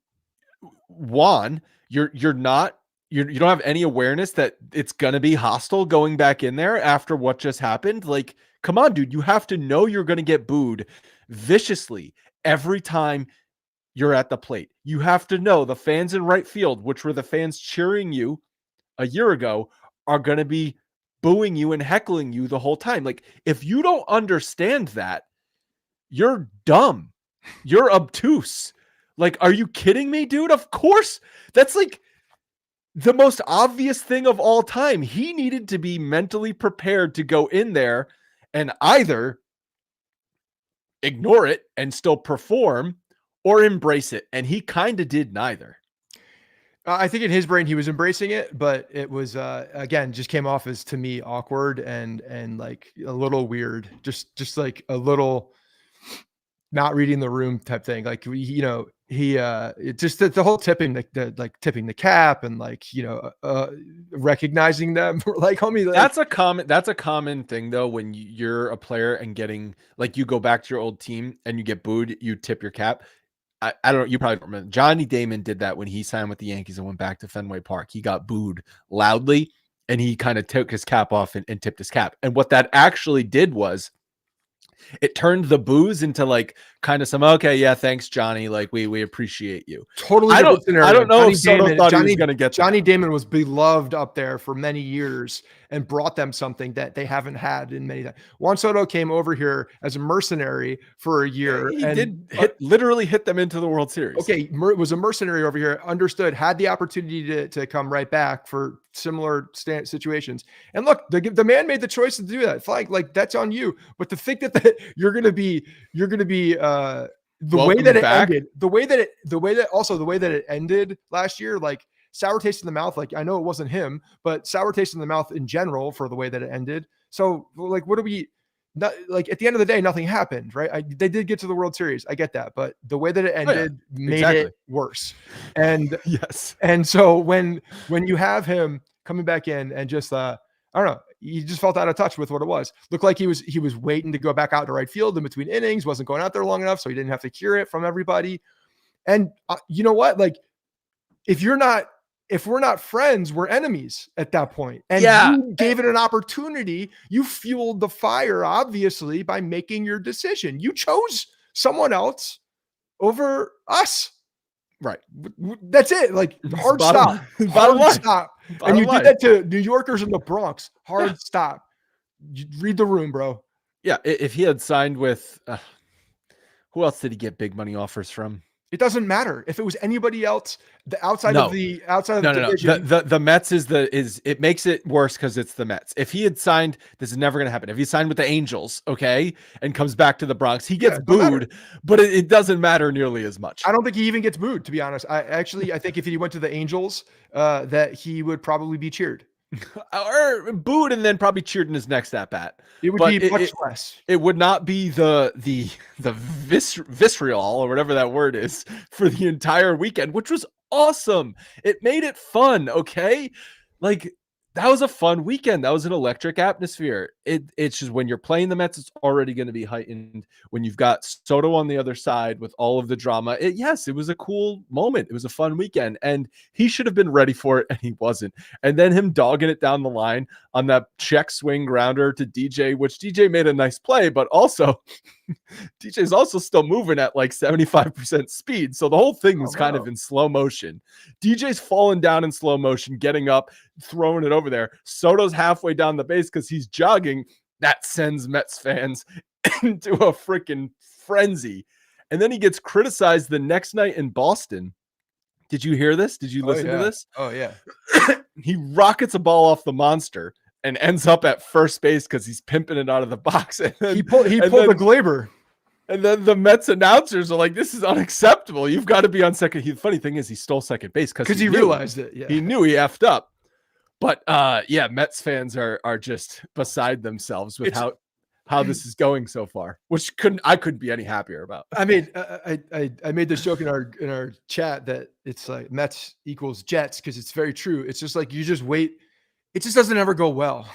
Juan, you don't have any awareness that it's going to be hostile going back in there after what just happened. Like, come on, dude, you have to know you're going to get booed viciously every time you're at the plate. You have to know the fans in right field, which were the fans cheering you a year ago, are going to be booing you and heckling you the whole time. Like, if you don't understand that, you're dumb. You're obtuse. Like, are you kidding me, dude? Of course. That's like the most obvious thing of all time. He needed to be mentally prepared to go in there and either ignore it and still perform or embrace it. And he kind of did neither. I think in his brain he was embracing it, but it was again just came off as, to me, awkward and like a little weird, just like a little not reading the room type thing. Like he it just the whole tipping like tipping the cap and like recognizing them like, homie, like, that's a common thing though. When you're a player and getting like, you go back to your old team and you get booed, you tip your cap. I don't know. You probably don't remember. Johnny Damon did that when he signed with the Yankees and went back to Fenway Park. He got booed loudly and he kind of took his cap off and tipped his cap. And what that actually did was it turned the boos into like kind of some, okay, yeah, thanks, Johnny. Like we appreciate you. Totally different scenario. I don't know Johnny if Soto Damon, thought he was going to get Johnny Damon was beloved up there for many years and brought them something that they haven't had in many times. Juan Soto came over here as a mercenary for a year. He and literally hit them into the World Series. Okay, was a mercenary over here, understood, had the opportunity to come right back for similar situations. And look, the man made the choice to do that. Flag, like, that's on you. But to think that you're going to be the way that it ended, the way that it ended last year, like sour taste in the mouth. Like, I know it wasn't him, but sour taste in the mouth in general for the way that it ended. So like, what do we? Not, like, at the end of the day, nothing happened, right? They did get to the World Series. I get that, but the way that it ended made it worse. And yes. And so when you have him coming back in and just I don't know, he just felt out of touch with what it was. Looked like he was waiting to go back out to right field in between innings, wasn't going out there long enough, so he didn't have to hear it from everybody. And you know what? Like, if we're not friends, we're enemies at that point. And you gave it an opportunity. You fueled the fire, obviously, by making your decision. You chose someone else over us. Right. That's it. Like, hard stop. Hard stop. And you did that to New Yorkers in the Bronx. Hard stop. You read the room, bro. Yeah. If he had signed with, who else did he get big money offers from? It doesn't matter if it was anybody else. Outside of the division. The Mets it makes it worse because it's the Mets. If he had signed, this is never going to happen. If he signed with the Angels, okay, and comes back to the Bronx, he gets booed, but it doesn't matter nearly as much. I don't think he even gets booed, to be honest. I think if he went to the Angels, that he would probably be cheered. Or booed and then probably cheered in his next at bat. It would be much less. It would not be the visceral or whatever that word is for the entire weekend, which was awesome. It made it fun. Okay, like, that was a fun weekend. That was an electric atmosphere. It's just when you're playing the Mets, it's already going to be heightened. When you've got Soto on the other side with all of the drama, it was a cool moment. It was a fun weekend, and he should have been ready for it, and he wasn't. And then him dogging it down the line on that check swing grounder to DJ, which DJ made a nice play, but also DJ's also still moving at like 75% speed. So the whole thing was kind of in slow motion. DJ's falling down in slow motion, getting up, throwing it over there. Soto's halfway down the base because he's jogging. That sends Mets fans into a freaking frenzy. And then he gets criticized the next night in Boston. Did you hear this? Did you listen to this? Oh, yeah. He rockets a ball off the monster and ends up at first base because he's pimping it out of the box. And then, he pulled the Glaber. And then the Mets announcers are like, this is unacceptable. You've got to be on second. The funny thing is he stole second base because he realized it. Yeah. He knew he effed up. But Mets fans are just beside themselves with how this is going so far, which I couldn't be any happier about. I mean, I made this joke in our chat that it's like Mets equals Jets, because it's very true. It's just like, you just wait. It just doesn't ever go well.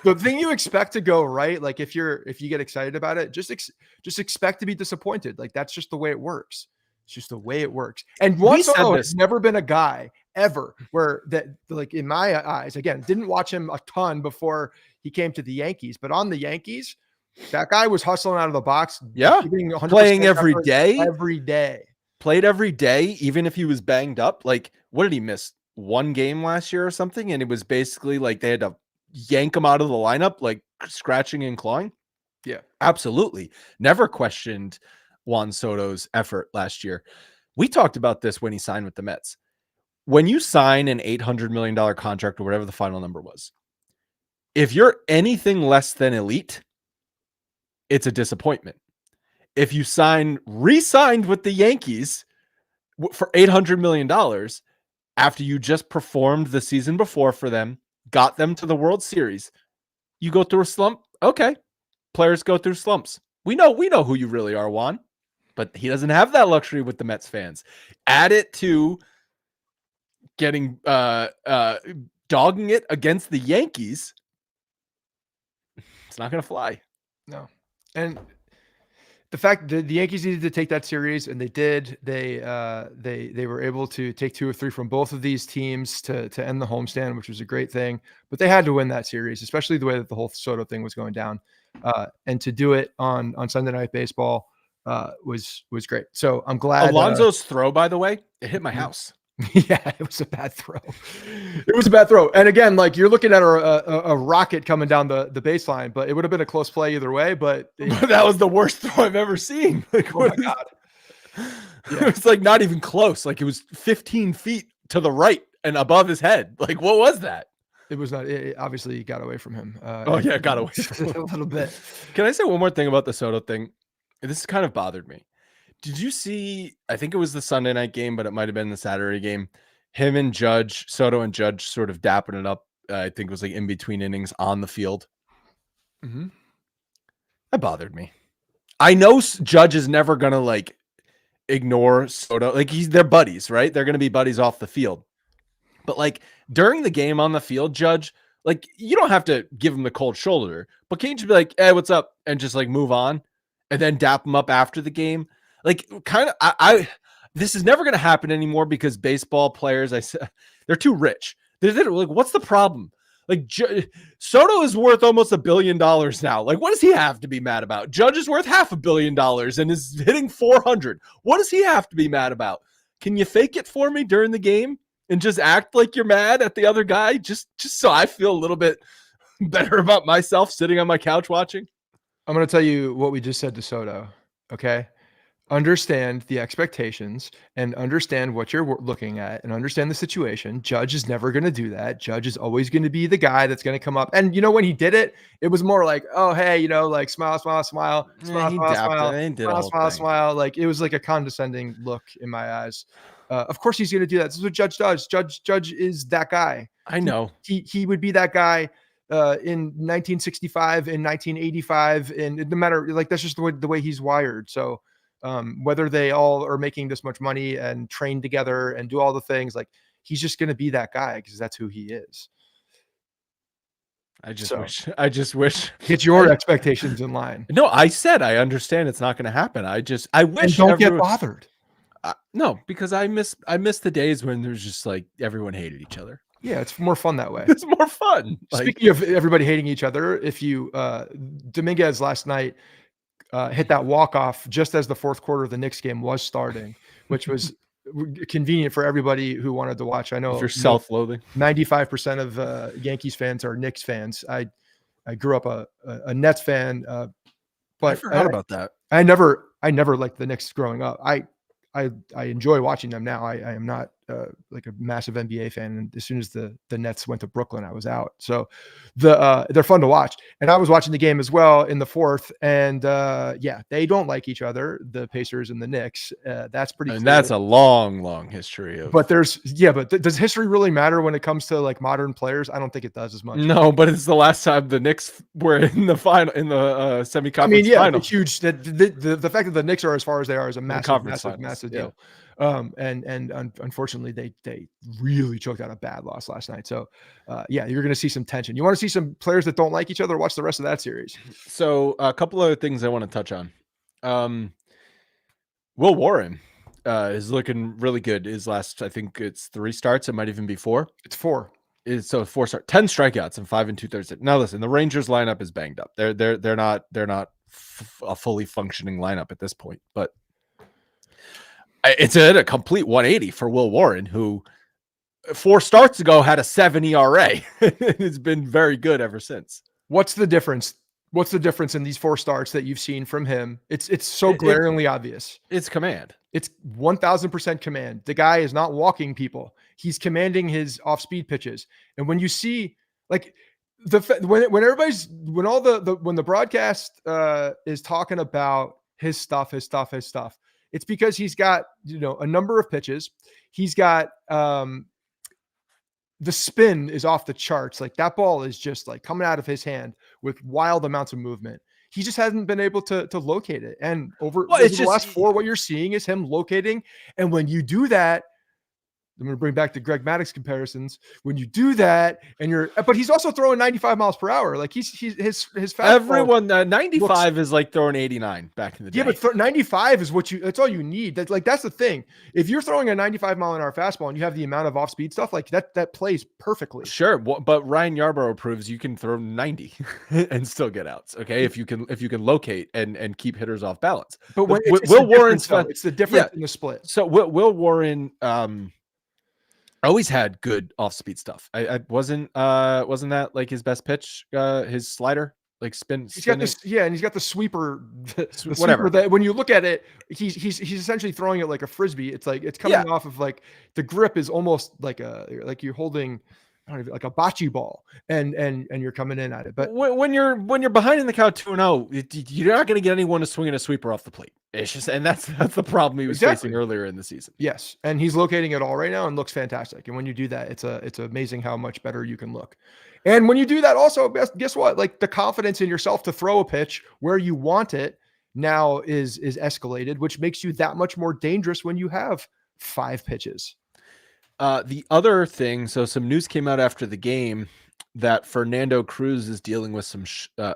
The thing you expect to go right, like if you get excited about it, just expect to be disappointed. Like, that's just the way it works. It's just the way it works. And Juan Soto has never been a guy ever where that, like, in my eyes, again, didn't watch him a ton before he came to the Yankees, but on the Yankees, that guy was hustling out of the box. Yeah. Playing every day. Played every day, even if he was banged up. Like, what did he miss? One game last year or something, and it was basically like they had to yank him out of the lineup, like scratching and clawing. Yeah, absolutely. Never questioned Juan Soto's effort last year. We talked about this when he signed with the Mets. When you sign an $800 million contract or whatever the final number was, if you're anything less than elite, it's a disappointment. if you re-signed with the Yankees for $800 million after you just performed the season before for them, got them to the World Series, you go through a slump. Okay. Players go through slumps. We know who you really are, Juan, but he doesn't have that luxury with the Mets fans. Add it to getting dogging it against the Yankees. It's not going to fly. No. And the fact that the Yankees needed to take that series, and they did. They were able to take 2 or 3 from both of these teams to end the homestand, which was a great thing. But they had to win that series, especially the way that the whole Soto thing was going down. And to do it on Sunday Night Baseball was great. So I'm glad. Alonso's throw, by the way, it hit my house. Yeah, it was a bad throw. It was a bad throw. And again, like you're looking at a rocket coming down the baseline, but it would have been a close play either way. But that was the worst throw I've ever seen. Like, oh my God. Yeah. It was like not even close. Like it was 15 feet to the right and above his head. Like, what was that? It was not. It obviously got away from him. It got away from him a little bit. Can I say one more thing about the Soto thing? This kind of bothered me. Did you see, I think it was the Sunday night game, but it might have been the Saturday game, him and Soto and Judge sort of dapping it up. I think it was like in between innings on the field. Mm-hmm. That bothered me. I know Judge is never going to like ignore Soto. Like they're buddies, right? They're going to be buddies off the field. But like during the game on the field, Judge, like you don't have to give him the cold shoulder, but can't you just be like, hey, what's up? And just like move on and then dap him up after the game. Like kind of, this is never going to happen anymore because baseball players, they're too rich. They're like, what's the problem? Like Soto is worth almost $1 billion now. Like, what does he have to be mad about? Judge is worth $500 million and is hitting 400. What does he have to be mad about? Can you fake it for me during the game and just act like you're mad at the other guy? Just so I feel a little bit better about myself sitting on my couch watching. I'm going to tell you what we just said to Soto. Okay. Understand the expectations and understand what you're looking at and understand the situation. Judge is never going to do that. Judge is always going to be the guy that's going to come up. And, when he did it, it was more like, oh, hey, like smile, smile, smile, smile, smile, smile. Like it was like a condescending look in my eyes. Of course he's going to do that. This is what Judge does. Judge is that guy. I know. He would be that guy in 1965, in 1985, and no matter, like, that's just the way he's wired. So whether they all are making this much money and train together and do all the things, like he's just going to be that guy because that's who he is. I just wish get your expectations in line. No, I said, I understand it's not going to happen. I wish don't get bothered. No, because I miss the days when there's just like everyone hated each other. Yeah, it's more fun that way. It's more fun. Speaking of everybody hating each other, if you Dominguez last night hit that walk-off just as the fourth quarter of the Knicks game was starting, which was convenient for everybody who wanted to watch. I know if you're self-loathing. 95% of Yankees fans are Knicks fans. I grew up a Nets fan, but I forgot about that. I never liked the Knicks growing up. I enjoy watching them now. I am not like a massive NBA fan. And as soon as the Nets went to Brooklyn, I was out. So they're fun to watch. And I was watching the game as well in the fourth. And they don't like each other, the Pacers and the Knicks. That's pretty And clear. that's a long history of. But does history really matter when it comes to like modern players? I don't think it does as much. No, but it's the last time the Knicks were in the final, in the semi-conference final. Huge. The fact that the Knicks are as far as they are is a massive deal. And unfortunately they really choked out a bad loss last night. So you're going to see some tension. You want to see some players that don't like each other? Watch the rest of that series. So a couple other things I want to touch on. Will Warren is looking really good. His last, I think it's 3 starts. It might even be 4. It's 4. So 4 starts, 10 strikeouts and 5 2/3. Now listen, the Rangers lineup is banged up. They're not a fully functioning lineup at this point, but it's a complete 180 for Will Warren, who 4 starts ago had a 7 ERA. It's been very good ever since. What's the difference? What's the difference in these 4 starts that you've seen from him? It's so glaringly obvious. It's command. It's 1000% command. The guy is not walking people. He's commanding his off-speed pitches. And when you see like when the broadcast is talking about his stuff. It's because he's got, a number of pitches. He's got, the spin is off the charts. Like that ball is just like coming out of his hand with wild amounts of movement. He just hasn't been able to locate it. And over the last 4, what you're seeing is him locating. And when you do that, I'm going to bring back the Greg Maddux comparisons. When you do that, but he's also throwing 95 miles per hour. Like his fastball. Everyone, 95 is like throwing 89 back in the day. Yeah, but 95 is that's all you need. That's the thing. If you're throwing a 95 mile an hour fastball and you have the amount of off speed stuff, like that plays perfectly. Sure. But Ryan Yarbrough proves you can throw 90 and still get outs. Okay. If you can locate and keep hitters off balance. But when Will Warren's it's the difference in the split. So Will Warren, always had good off-speed stuff. I wasn't that like his best pitch, his slider, like spin. He's got this, and he's got the sweeper, whatever. Sweeper that when you look at it, he's essentially throwing it like a frisbee. It's like it's coming off of like the grip is almost like you're holding, I don't know, like a bocce ball, and you're coming in at it. But when you're behind in the count 2-0, you're not going to get anyone to swing in a sweeper off the plate. It's just, and that's the problem he was facing earlier in the season. Yes, and he's locating it all right now and looks fantastic. And when you do that, it's amazing how much better you can look. And when you do that, also, guess what? Like the confidence in yourself to throw a pitch where you want it now is escalated, which makes you that much more dangerous when you have 5 pitches. The other thing, so some news came out after the game that Fernando Cruz is dealing with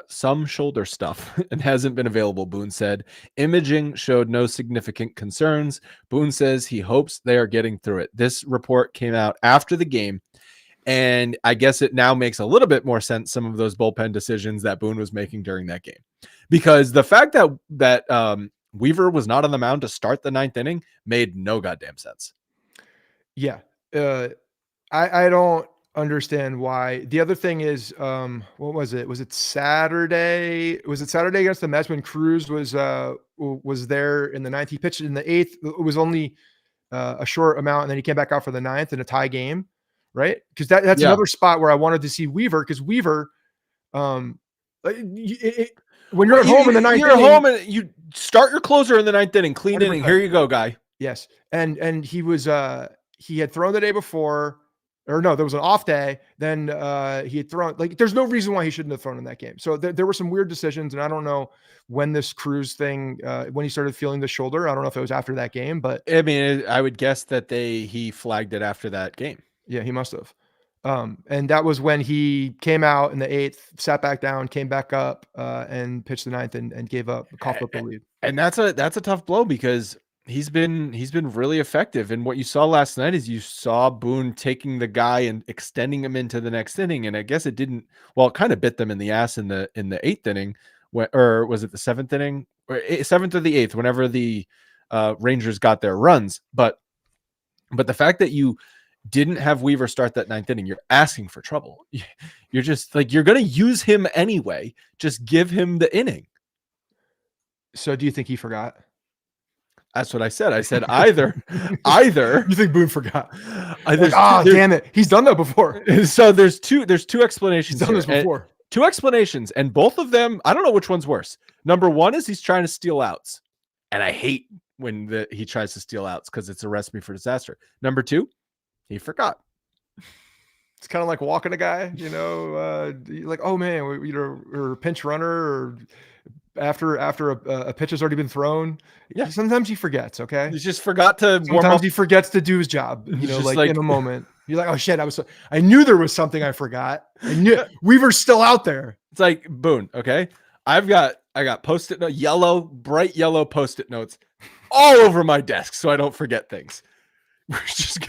some shoulder stuff and hasn't been available. Boone said imaging showed no significant concerns. Boone says he hopes they are getting through it. This report came out after the game, and I guess it now makes a little bit more sense, some of those bullpen decisions that Boone was making during that game, because the fact that Weaver was not on the mound to start the 9th inning made no goddamn sense. Yeah. I don't understand why. The other thing is, what was it? Was it Saturday? Was it Saturday against the Mets when Cruz was there in the 9th? He pitched in the 8th. It was only a short amount, and then he came back out for the 9th in a tie game, right? Because that's another spot where I wanted to see Weaver, because Weaver, when you're at home in the 9th, you're inning, at home and you start your closer in the 9th inning, clean 100%. Inning. Here you go, guy. Yes, and he was he had thrown the day before. Or no, there was an off day. Then he had thrown, like, there's no reason why he shouldn't have thrown in that game. So there were some weird decisions, and I don't know when this Cruz thing, when he started feeling the shoulder. I don't know if it was after that game, but I mean, I would guess that he flagged it after that game. Yeah, he must have. And that was when he came out in the 8th, sat back down, came back up, and pitched the 9th and gave up, coughed up the lead. And that's a tough blow, because he's been really effective. And what you saw last night is you saw Boone taking the guy and extending him into the next inning. And I guess it kind of bit them in the ass in the 8th inning, or was it the 7th inning, or 7th or the 8th, whenever the Rangers got their runs. But the fact that you didn't have Weaver start that 9th inning, you're asking for trouble. You're just like, you're going to use him anyway. Just give him the inning. So do you think he forgot? That's what I said. I said either. You think Boone forgot? Damn it. He's done that before. So there's two explanations. He's done this before. Two explanations, and both of them, I don't know which one's worse. Number one is he's trying to steal outs, and I hate when he tries to steal outs because it's a recipe for disaster. Number two, he forgot. It's kind of like walking a guy, like, oh man, or pinch runner, or after a pitch has already been thrown. Yeah, sometimes he forgets. Okay, he just forgot to warm up. Sometimes he forgets to do his job. Like in a moment, you're like, oh shit, I knew there was something I forgot. I knew Weaver's still out there. It's like, Boone. Okay, I got Post-it note, bright yellow Post-it notes all over my desk so I don't forget things. We're just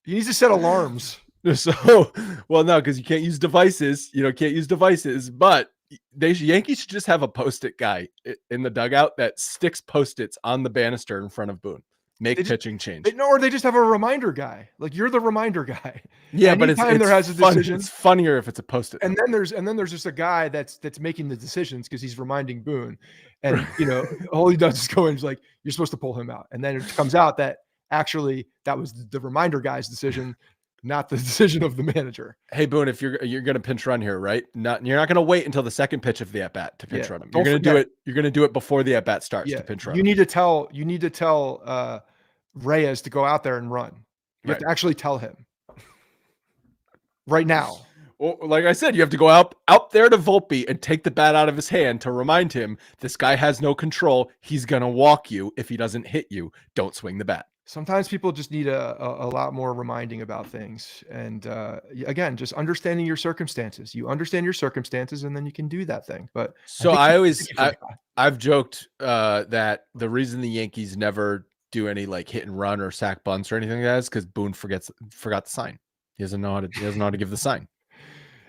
he needs to set alarms. So, well, no, because you can't use devices. Can't use devices, but Yankees should just have a Post-it guy in the dugout that sticks Post-its on the banister in front of Boone. Pitching change. Or they just have a reminder guy. Like, you're the reminder guy. Yeah, but anytime there has a decision, it's funnier if it's a Post-it. And then there's just a guy that's making the decisions because he's reminding Boone. And all he does is go in, like, you're supposed to pull him out. And then it comes out that actually that was the reminder guy's decision. not the decision of the manager. Hey Boone, if you're going to pinch run here, right? You're not going to wait until the second pitch of the at bat to pinch run him. You're going to do it. You're going to do it before the at bat starts to pinch run. You need to tell Reyes to go out there and run. You have to actually tell him right now. Well, like I said, you have to go out there to Volpe and take the bat out of his hand to remind him this guy has no control. He's going to walk you. If he doesn't hit you, don't swing the bat. Sometimes people just need a lot more reminding about things. And again, just understanding your circumstances. You understand your circumstances and then you can do that thing. But so I've joked that the reason the Yankees never do any like hit and run or sack bunts or anything like that is because Boone forgot the sign. He doesn't know how to give the sign.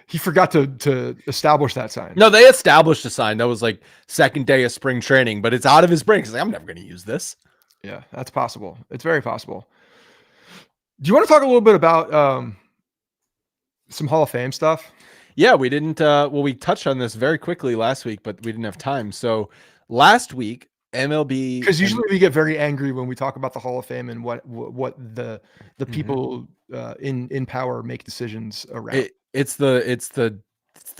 He forgot to establish that sign. No, they established a sign. That was like second day of spring training, but it's out of his brain. He's like, I'm never going to use this. Yeah, that's possible. It's very possible. Do you want to talk a little bit about some Hall of Fame stuff? Yeah, we didn't. We touched on this very quickly last week, but we didn't have time. So last week, MLB, because usually we get very angry when we talk about the Hall of Fame and what the people in power make decisions around. It's the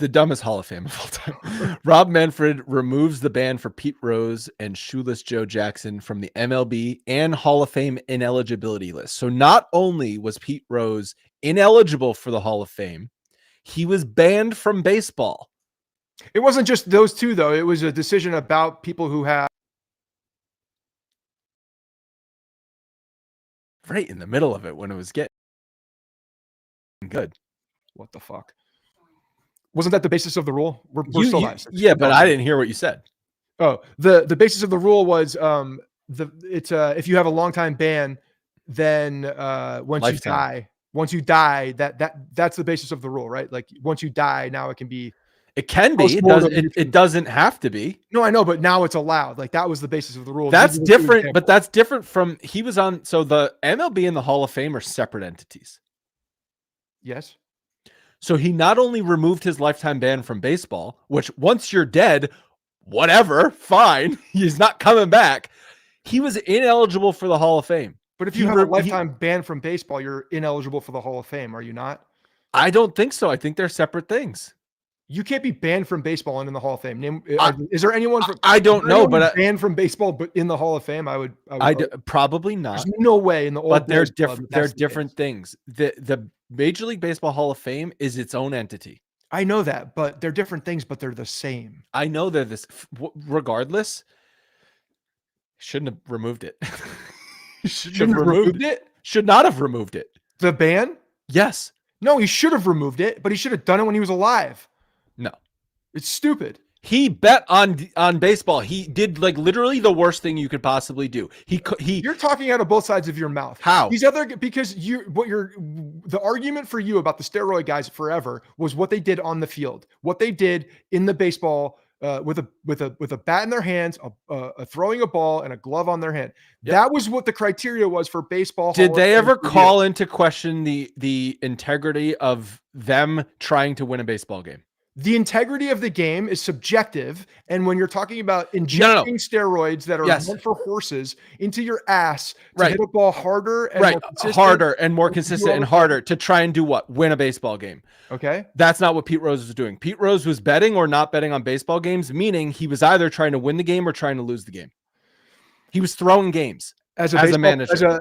dumbest Hall of Fame of all time. Rob Manfred removes the ban for Pete Rose and Shoeless Joe Jackson from the MLB and Hall of Fame ineligibility list. So not only was Pete Rose ineligible for the Hall of Fame, he was banned from baseball. It wasn't just those two, though. It was a decision about people who have right in the middle of it when it was getting good. What the fuck? Wasn't that the basis of the rule? We're still live. Yeah, but I didn't hear what you said. Oh, the basis of the rule was if you have a long time ban, then once you die, that's the basis of the rule, right? Like once you die, now it can be. It can be. It doesn't have to be. No, I know, but now it's allowed. Like that was the basis of the rule. That's different, but that's different from he was on. So the MLB and the Hall of Fame are separate entities. Yes. So he not only removed his lifetime ban from baseball, which once you're dead, whatever, fine, he's not coming back. He was ineligible for the Hall of Fame. But if you have a lifetime ban from baseball, you're ineligible for the Hall of Fame, are you not? I don't think so. I think they're separate things. You can't be banned from baseball and in the Hall of Fame. Is there anyone? I don't know, but banned from baseball, but in the Hall of Fame, I would probably not. There's no way in the old. But they're different. They're different things. The Major League Baseball Hall of Fame is its own entity. I know that, but they're different things, but they're the same. I know they're this. Regardless, shouldn't have removed it. Shouldn't have removed it. Should not have removed it. The ban? Yes. No, he should have removed it, but he should have done it when he was alive. No, it's stupid. He bet on baseball. He did like literally the worst thing you could possibly do. You're talking out of both sides of your mouth. How? Because the argument for you about the steroid guys forever was what they did on the field, what they did in the baseball with a bat in their hands, throwing a ball and a glove on their hand. Yep. That was what the criteria was for baseball. Did they ever call into question the integrity of them trying to win a baseball game? The integrity of the game is subjective. And when you're talking about injecting steroids that are meant for horses into your ass to hit a ball harder and more consistent and harder to try and do what? Win a baseball game. Okay. That's not what Pete Rose was doing. Pete Rose was betting or not betting on baseball games, meaning he was either trying to win the game or trying to lose the game. He was throwing games as a manager.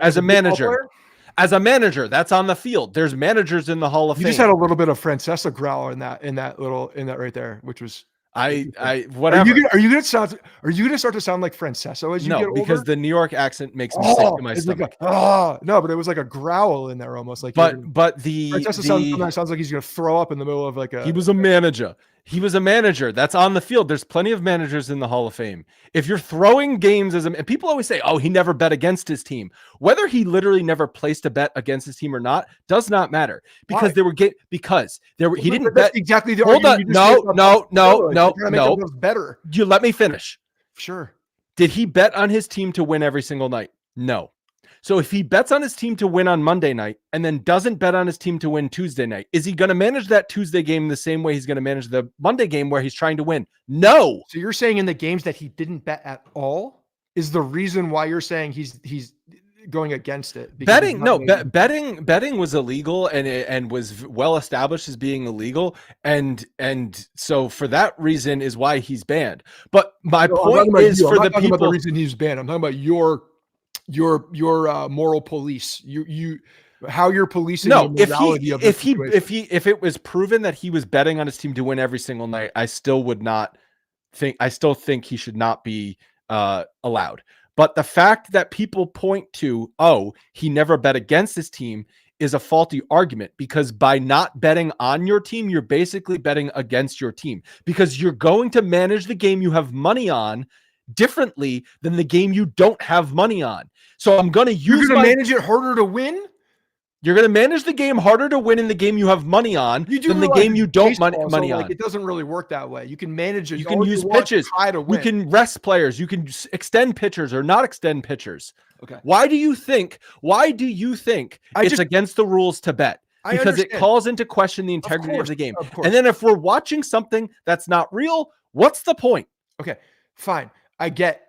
As a manager, that's on the field. There's managers in the Hall of Fame. You just had a little bit of Francesa growl in that right there, which was whatever. Are you gonna start to sound like Francesa as you get older? Because the New York accent makes me sick to my stomach. No, but it was like a growl in there almost like. But the Francesa sounds like he's gonna throw up in the middle of like a. He was a manager. That's on the field. There's plenty of managers in the Hall of Fame. If you're throwing games and people always say, oh, he never bet against his team. Whether he literally never placed a bet against his team or not does not matter because he didn't bet exactly the hold on. No. Better. You let me finish. Sure. Did he bet on his team to win every single night? No. So if he bets on his team to win on Monday night and then doesn't bet on his team to win Tuesday night, is he going to manage that Tuesday game the same way he's going to manage the Monday game where he's trying to win? No. So you're saying in the games that he didn't bet at all is the reason why you're saying he's going against it. because he's Betting, not no, making- betting was illegal and was well established as being illegal, and so for that reason is why he's banned. But my No, I'm point talking about is you. I'm for not the talking about the people. reason he's banned. I'm talking about your moral police. You how you're policing No, the morality of the situation. if it was proven that he was betting on his team to win every single night, I still would not think. I still think he should not be allowed. But the fact that people point to, oh, he never bet against his team, is a faulty argument, because by not betting on your team, you're basically betting against your team, because you're going to manage the game you have money on differently than the game you don't have money on. So I'm going to use You're going to manage it harder to win. You're going to manage the game harder to win in the game you have money on than the game you don't money on. It doesn't really work that way. You can manage it. You can use pitches. Try to win. You can rest players. You can extend pitchers or not extend pitchers. Okay. Why do you think it's against the rules to bet? Because it calls into question the integrity of the game. And then if we're watching something that's not real, what's the point? Okay, fine. I get,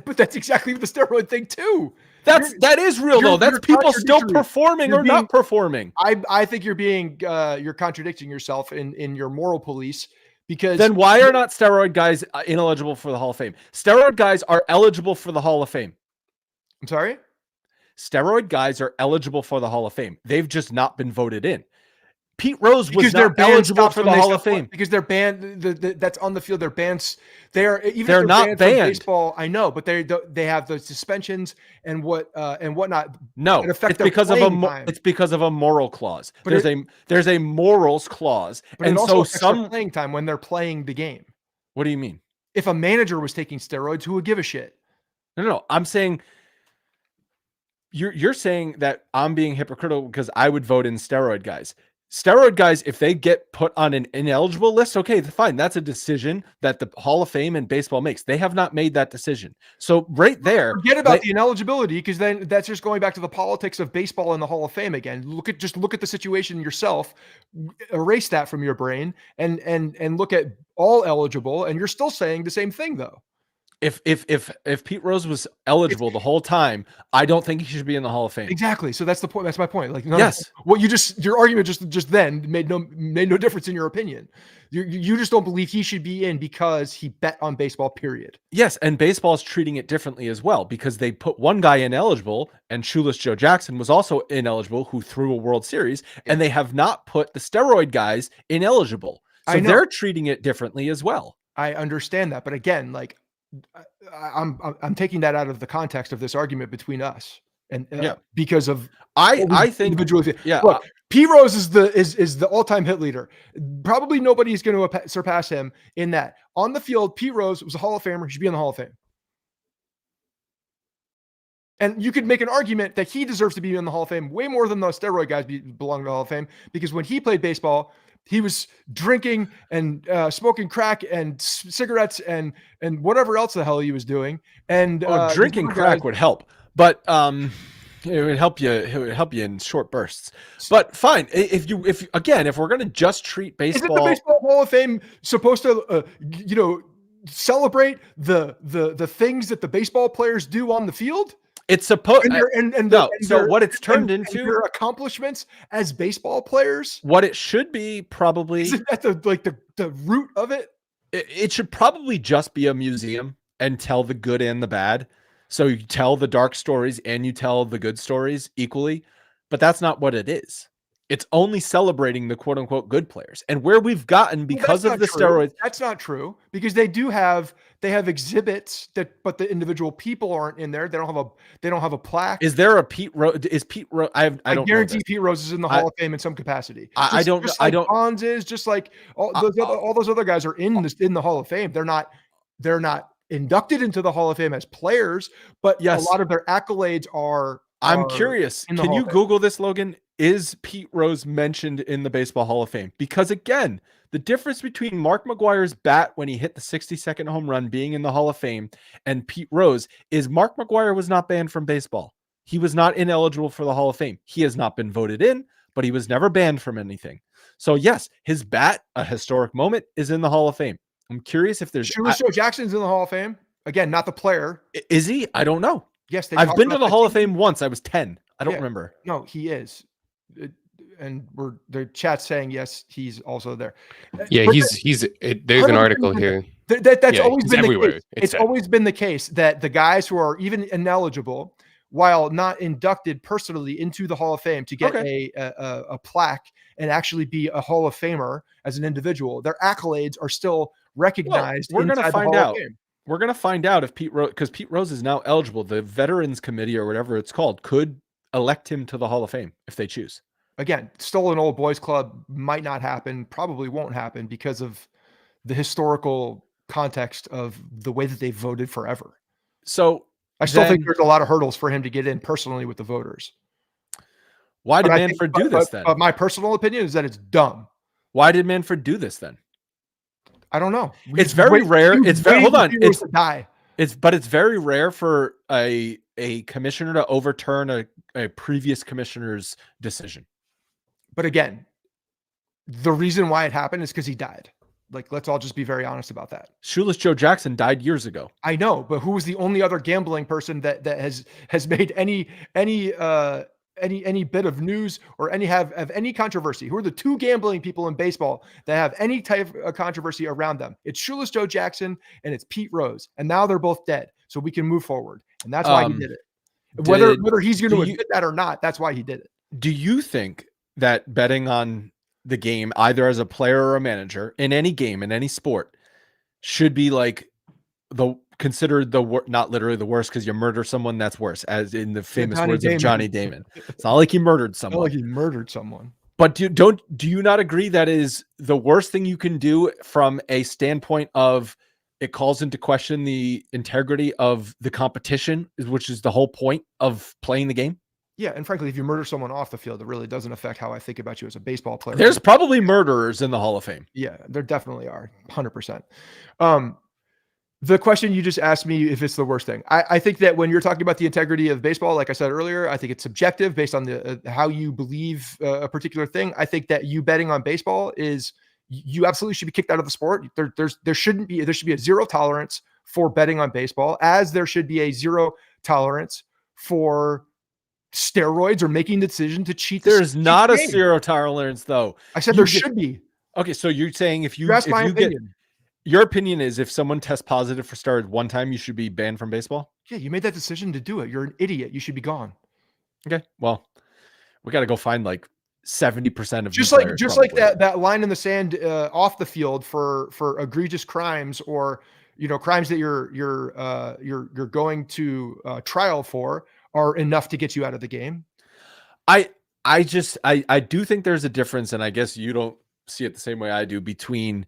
but that's exactly the steroid thing too. That is real though. That's people still performing or not performing. I think you're contradicting yourself in your moral police, because then why are not steroid guys ineligible for the Hall of Fame? Steroid guys are eligible for the Hall of Fame. I'm sorry? Steroid guys are eligible for the Hall of Fame. They've just not been voted in. Pete Rose was not eligible for the Hall of Fame because they're banned. That's on the field. They're banned. They're not banned. Baseball, I know, but they have the suspensions and whatnot. No, it's because of a moral clause. But there's a morals clause, and so some playing time when they're playing the game. What do you mean? If a manager was taking steroids, who would give a shit? No. I'm saying you're saying that I'm being hypocritical because I would vote in steroid guys. Steroid guys, if they get put on an ineligible list, okay, fine. That's a decision that the Hall of Fame and baseball makes. They have not made that decision. So right there, forget about the ineligibility, because then that's just going back to the politics of baseball and the Hall of Fame again. Look at the situation yourself, erase that from your brain, and look at all eligible, and you're still saying the same thing though. If Pete Rose was eligible the whole time, I don't think he should be in the Hall of Fame. Exactly. So that's the point. That's my point. Like, yes, your argument just then made no difference in your opinion. You just don't believe he should be in because he bet on baseball, period. Yes, and baseball is treating it differently as well, because they put one guy ineligible, and Shoeless Joe Jackson was also ineligible, who threw a World Series, and they have not put the steroid guys ineligible. So they're treating it differently as well. I understand that, but again, like, I'm taking that out of the context of this argument between us, and because of I think individually. Yeah, look, Pete Rose is the all-time hit leader. Probably nobody is going to surpass him in that. On the field, Pete Rose was a Hall of Famer. He should be in the Hall of Fame. And you could make an argument that he deserves to be in the Hall of Fame way more than those steroid guys belong to the Hall of Fame, because when he played baseball, he was drinking and smoking crack and cigarettes and whatever else the hell he was doing. And drinking crack would help, but it would help you. It would help you in short bursts. But fine, if we're going to just treat baseball, isn't the Baseball Hall of Fame supposed to celebrate the things that the baseball players do on the field? It's supposed so what it's turned into their accomplishments as baseball players. What it should be probably isn't that the root of it? It should probably just be a museum and tell the good and the bad. So you tell the dark stories and you tell the good stories equally, but that's not what it is. It's only celebrating the quote unquote good players, and where we've gotten because of the steroids. That's not true, because they have exhibits but the individual people aren't in there. They don't have a plaque. Is there a Pete Rose? Is Pete Rose? I don't guarantee Pete Rose is in the Hall of Fame in some capacity. I don't. Bonds is just like all those other guys are in the Hall of Fame. They're not inducted into the Hall of Fame as players, but a lot of their accolades are. I'm curious. Can you Google this, Logan? Is Pete Rose mentioned in the Baseball Hall of Fame? Because again, the difference between Mark McGwire's bat when he hit the 60-second home run being in the Hall of Fame and Pete Rose is Mark McGwire was not banned from baseball. He was not ineligible for the Hall of Fame. He has not been voted in, but he was never banned from anything. So yes, his bat, a historic moment, is in the Hall of Fame. I'm curious if there's Shoeless Joe Jackson's in the Hall of Fame. Again, not the player. Is he? I don't know. Yes, they I've talk been to about the that Hall of too. Fame once. I was 10. I don't Yeah. remember. No, he is. And the chat's saying yes, he's also there. Yeah, But there's an 100% article been here. that's Yeah, always he's been the everywhere. case. It It's said. always been the case that the guys who are even ineligible, while not inducted personally into the Hall of Fame to get a plaque and actually be a Hall of Famer as an individual, their accolades are still recognized we're gonna inside the find Hall out. of Fame. We're going to find out if Pete Rose, because Pete Rose is now eligible. The Veterans Committee or whatever it's called could elect him to the Hall of Fame if they choose. Again, still an old boys club might not happen, probably won't happen because of the historical context of the way that they voted forever. So I still think there's a lot of hurdles for him to get in personally with the voters. Why did Manfred do this then? But my personal opinion is that it's dumb. Why did Manfred do this then? I don't know. It's very rare. It's very hold on. It's die. It's very rare for a commissioner to overturn a previous commissioner's decision. But again, the reason why it happened is because he died. Like, let's all just be very honest about that. Shoeless Joe Jackson died years ago. I know, but who was the only other gambling person that has made any bit of news or have any controversy? Who are the two gambling people in baseball that have any type of controversy around them? It's Shoeless Joe Jackson and it's Pete Rose. And now they're both dead. So we can move forward. And that's why he did it. Whether he's going to admit that or not, that's why he did it. Do you think that betting on the game, either as a player or a manager in any game, in any sport, should be like considered not literally the worst, because you murder someone, that's worse, as in the famous words of Johnny Damon. It's not like he murdered someone. Not like he murdered someone. But do you not agree that is the worst thing you can do from a standpoint of it calls into question the integrity of the competition, which is the whole point of playing the game? Yeah, and frankly, if you murder someone off the field, it really doesn't affect how I think about you as a baseball player. There's probably murderers in the Hall of Fame. Yeah, there definitely are, 100%. The question you just asked me, if it's the worst thing, I think that when you're talking about the integrity of baseball, like I said earlier, I think it's subjective based on the how you believe a particular thing. I think that you betting on baseball you absolutely should be kicked out of the sport. There should be a zero tolerance for betting on baseball, as there should be a zero tolerance for steroids or making the decision to cheat. There's not a zero tolerance, though. I said there should be. Okay, so you're saying if you opinion. Your opinion is if someone tests positive for steroids one time, you should be banned from baseball? Yeah, you made that decision to do it. You're an idiot. You should be gone. Okay, well, we got to go find like 70% of just like that line in the sand off the field for egregious crimes, or crimes that you're going to trial for are enough to get you out of the game. I do think there's a difference, and I guess you don't see it the same way I do, between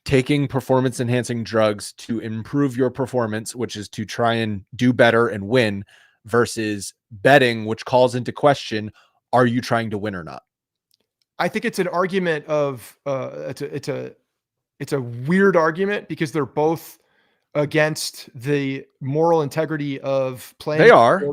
taking performance enhancing drugs to improve your performance, which is to try and do better and win, versus betting, which calls into question, are you trying to win or not? I think it's an argument of it's a weird argument, because they're both against the moral integrity of playing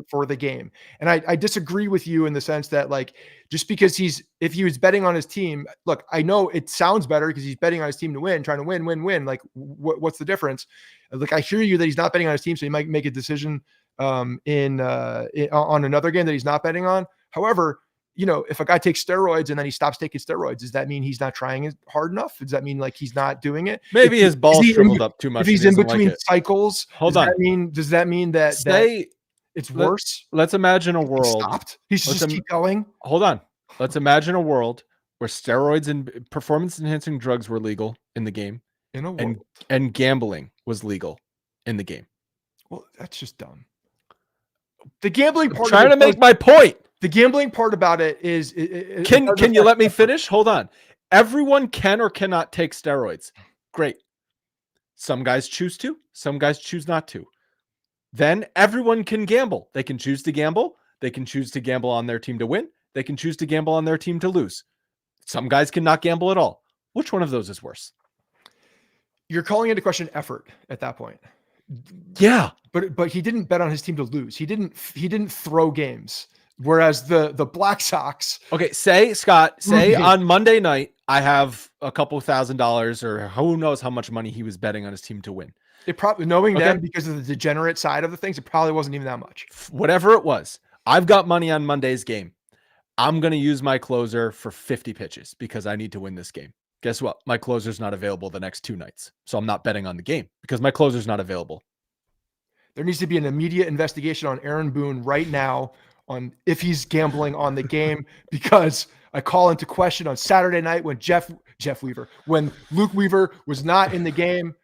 for the game. And I disagree with you in the sense that, like, just because if he was betting on his team, look, I know it sounds better because he's betting on his team to win, trying to win. Like, what's the difference? Like, I hear you that he's not betting on his team, so he might make a decision on another game that he's not betting on. However, if a guy takes steroids and then he stops taking steroids, does that mean he's not trying hard enough? Does that mean like he's not doing it? Maybe his balls shriveled up too much. If he's in between cycles, does that mean that it's worse? Let's imagine a world. He stopped. He should just keep going. Hold on. Let's imagine a world where steroids and performance enhancing drugs were legal in the game, and gambling was legal in the game. Well, that's just dumb. The gambling part. I'm trying to make my point. The gambling part about it is. Can you let me finish? Hold on. Everyone can or cannot take steroids. Great. Some guys choose to. Some guys choose not to. Then everyone can gamble. They can choose to gamble. They can choose to gamble on their team to win. They can choose to gamble on their team to lose. Some guys cannot gamble at all. Which one of those is worse? You're calling into question effort at that point. Yeah, but he didn't bet on his team to lose. He didn't throw games. Whereas the Black Sox. Okay, Scott, on Monday night, I have a couple $1,000, or who knows how much money he was betting on his team to win. It probably, knowing Okay. them because of the degenerate side of the things, it probably wasn't even that much. Whatever it was, I've got money on Monday's game. I'm going to use my closer for 50 pitches because I need to win this game. Guess what? My closer's not available the next 2 nights. So I'm not betting on the game because my closer's not available. There needs to be an immediate investigation on Aaron Boone right now on if he's gambling on the game, because I call into question on Saturday night when when Luke Weaver was not in the game.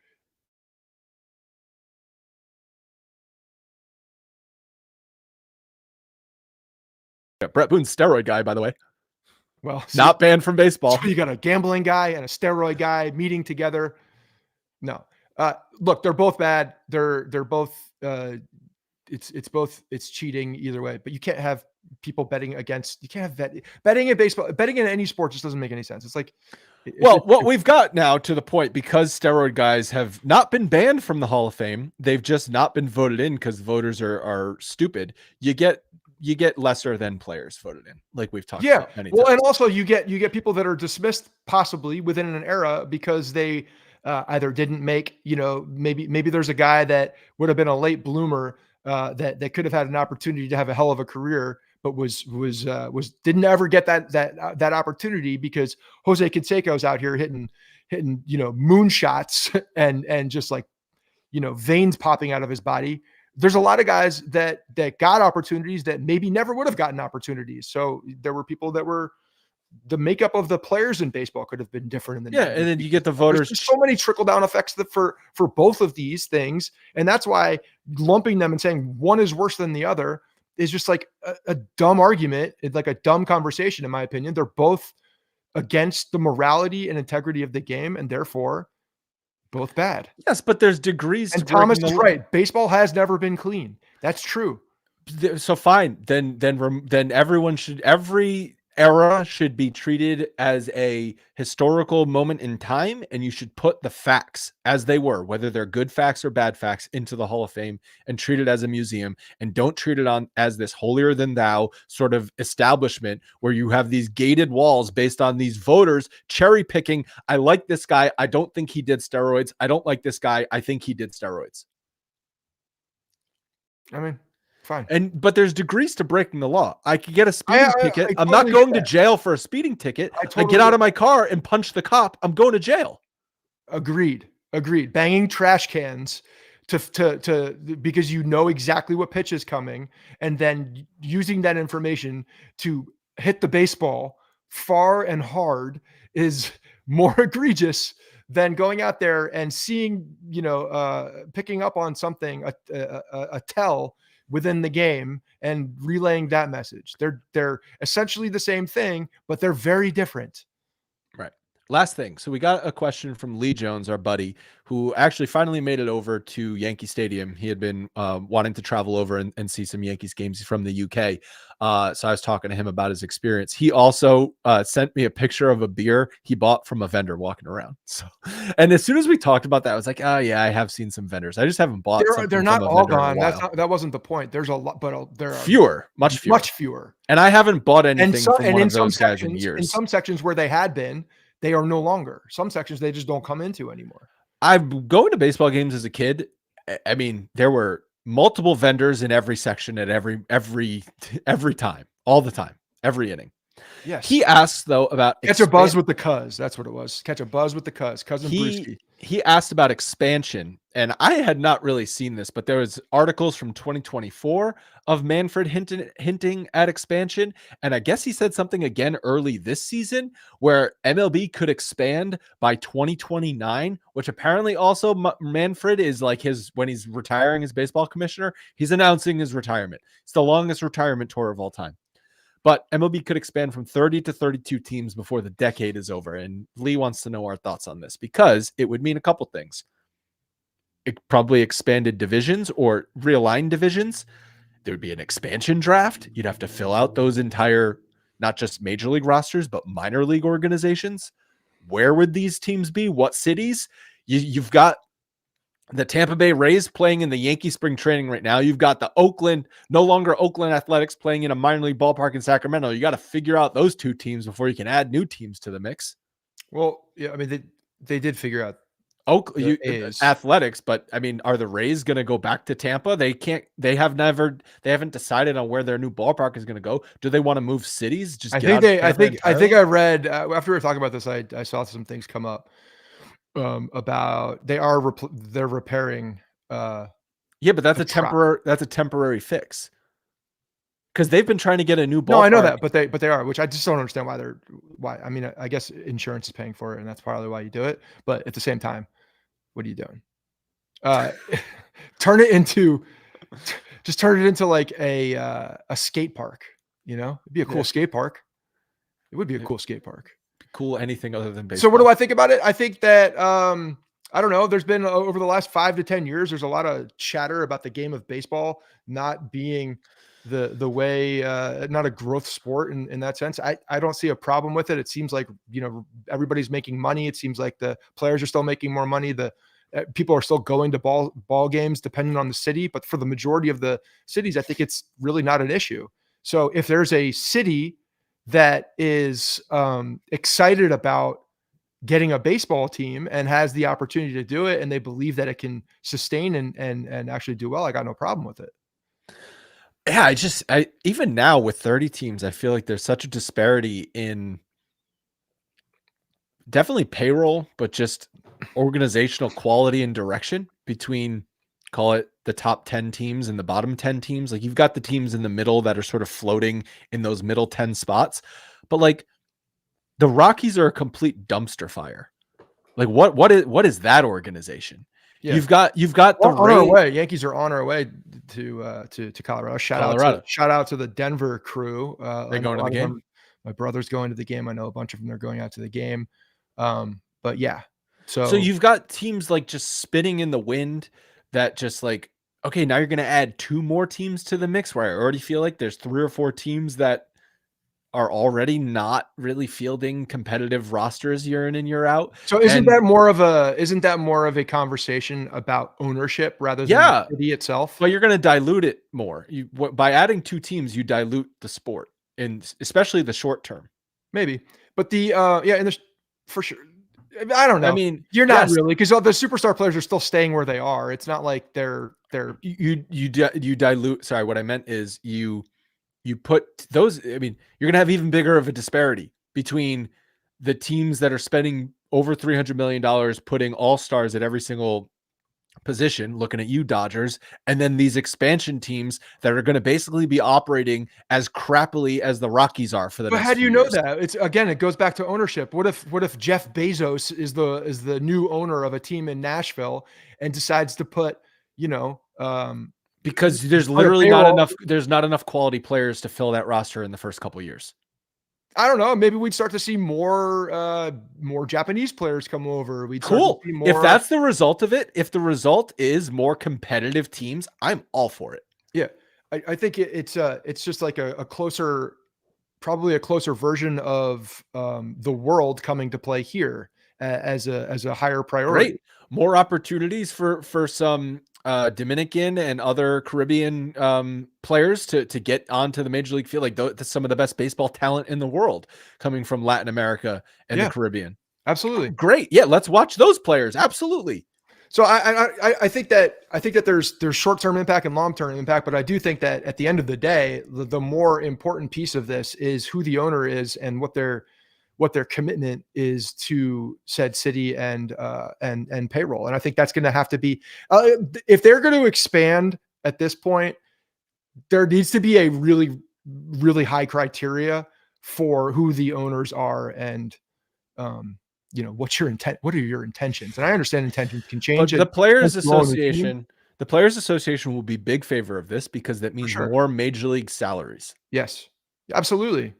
Yeah, Brett Boone's steroid guy, by the way. Well, Not banned from baseball. So you got a gambling guy and a steroid guy meeting together. No, look, they're both bad. They're both. It's cheating either way. But you can't have people betting against. You can't have betting in baseball. Betting in any sport just doesn't make any sense. It's like. What we've got now to the point, because steroid guys have not been banned from the Hall of Fame, they've just not been voted in because voters are stupid. You get lesser than players voted in, like we've talked about many times. And also you get people that are dismissed possibly within an era because they either didn't make, maybe there's a guy that would have been a late bloomer that could have had an opportunity to have a hell of a career, but didn't ever get that opportunity because Jose Canseco's out here hitting moonshots and just like veins popping out of his body. There's a lot of guys that got opportunities that maybe never would have gotten opportunities. So there were people that were the makeup of the players in baseball could have been different in the 90s. And then you get the voters. There's so many trickle down effects for both of these things, and that's why lumping them and saying one is worse than the other is just like a dumb argument. It's like a dumb conversation, in my opinion. They're both against the morality and integrity of the game, and therefore both bad. Yes, but there's degrees. And Thomas is right. Baseball has never been clean. That's true. So fine, then every era should be treated as a historical moment in time, and you should put the facts as they were, whether they're good facts or bad facts, into the Hall of Fame and treat it as a museum, and don't treat it as this holier than thou sort of establishment where you have these gated walls based on these voters cherry picking. I like this guy. I don't think he did steroids. I don't like this guy. I think he did steroids. I mean, fine. But there's degrees to breaking the law. I could get a speeding ticket. I'm not going to jail for a speeding ticket. I get out of my car and punch the cop. I'm going to jail. Agreed. Banging trash cans to because you know exactly what pitch is coming, and then using that information to hit the baseball far and hard is more egregious than going out there and seeing, picking up on something, a tell within the game and relaying that message. They're essentially the same thing, but they're very different. Right. Last thing. So we got a question from Lee Jones, our buddy, who actually finally made it over to Yankee Stadium. He had been wanting to travel over and see some Yankees games. He's from the UK. So I was talking to him about his experience. He also sent me a picture of a beer he bought from a vendor walking around. So, and as soon as we talked about that, I was like, oh yeah, I have seen some vendors. I just haven't bought. They're not all gone. That wasn't the point. There's a lot, but there are much fewer. And I haven't bought anything from one of those guys in years. In some sections where they had been, they are no longer. Some sections they just don't come into anymore. I've going to baseball games as a kid. I mean, there were multiple vendors in every section at every time, all the time, every inning. Yes. He asked though about catch a buzz with the cuz. That's what it was. Catch a buzz with the cuz. Cousin Brewski. He asked about expansion, and I had not really seen this, but there was articles from 2024 of Manfred hinting at expansion, and I guess he said something again early this season where MLB could expand by 2029, which apparently also Manfred is like when he's retiring as baseball commissioner, he's announcing his retirement. It's the longest retirement tour of all time. But MLB could expand from 30 to 32 teams before the decade is over. And Lee wants to know our thoughts on this because it would mean a couple things. It probably expanded divisions or realigned divisions. There would be an expansion draft. You'd have to fill out those entire, not just major league rosters, but minor league organizations. Where would these teams be? What cities? You've got the Tampa Bay Rays playing in the Yankee spring training right now. You've got the no longer Oakland Athletics playing in a minor league ballpark in Sacramento. You got to figure out those two teams before you can add new teams to the mix. Well, yeah, I mean, they did figure out A's. Athletics, but I mean, are the Rays going to go back to Tampa? They can't. They haven't decided on where their new ballpark is going to go. Do they want to move cities? Just I get think out they. of I Tampa think. I think entirely? I read after we were talking about this. I saw some things come up about they're repairing. Yeah, but that's the a track. temporary fix because they've been trying to get a new ballpark. No, I know that, but they are, which I just don't understand why. I mean, I guess insurance is paying for it, and that's probably why you do it. But at the same time, what are you doing? Turn it into like a skate park. You know, it'd be a cool skate park. It would be a cool skate park. Cool, anything other than baseball. So what do I think about it? I think that I don't know. There's been over the last 5 to 10 years, there's a lot of chatter about the game of baseball not being the way, not a growth sport in that sense. I don't see a problem with it. It seems like, everybody's making money. It seems like the players are still making more money. The people are still going to ball games depending on the city, but for the majority of the cities, I think it's really not an issue. So if there's a city that is excited about getting a baseball team and has the opportunity to do it, and they believe that it can sustain and actually do well, I got no problem with it. Yeah, I even now with 30 teams, I feel like there's such a disparity in definitely payroll, but just organizational quality and direction between, call it, the top 10 teams and the bottom 10 teams. Like, you've got the teams in the middle that are sort of floating in those middle 10 spots, but like the Rockies are a complete dumpster fire. Like, what is that organization? Yeah. You've got the on our way. Yankees are on our way to Colorado. Shout out to the Denver crew. They're going to the game. My brother's going to the game. I know a bunch of them are going out to the game. But yeah. So you've got teams like just spinning in the wind that just like, okay, now you're going to add 2 more teams to the mix, where I already feel like there's 3 or 4 teams that are already not really fielding competitive rosters year in and year out. So isn't that more of a conversation about ownership rather than the city itself? Well, you're going to dilute it more. By adding 2 teams, you dilute the sport, and especially the short term. Maybe, but for sure. I don't know. I mean, you're not really, because the superstar players are still staying where they are. It's not like they're you dilute. Sorry, what I meant is you put those. I mean, you're gonna have even bigger of a disparity between the teams that are spending over $300 million putting all stars at every single position, looking at you, Dodgers, and then these expansion teams that are going to basically be operating as crappily as the Rockies are for the next But how do you few know years. that? It's, again, it goes back to ownership. What if Jeff Bezos is the new owner of a team in Nashville and decides to put, because there's literally not enough quality players to fill that roster in the first couple of years. I don't know. Maybe we'd start to see more Japanese players come over. Cool. If that's the result of it, if the result is more competitive teams, I'm all for it. Yeah, I think it's just like probably a closer version of the world coming to play here as a higher priority. Great. More opportunities for some Dominican and other Caribbean players to get onto the major league field. Like that's some of the best baseball talent in the world coming from Latin America and the Caribbean. Absolutely. Great. Yeah. Let's watch those players. Absolutely. So I think that there's short-term impact and long-term impact, but I do think that at the end of the day, the more important piece of this is who the owner is and what their commitment is to said city and payroll. And I think that's going to have to be, if they're going to expand at this point, there needs to be a really, really high criteria for who the owners are and, what's your intent? What are your intentions? And I understand intentions can change. But the Players Association will be big favor of this because that means more major league salaries. Yes, absolutely.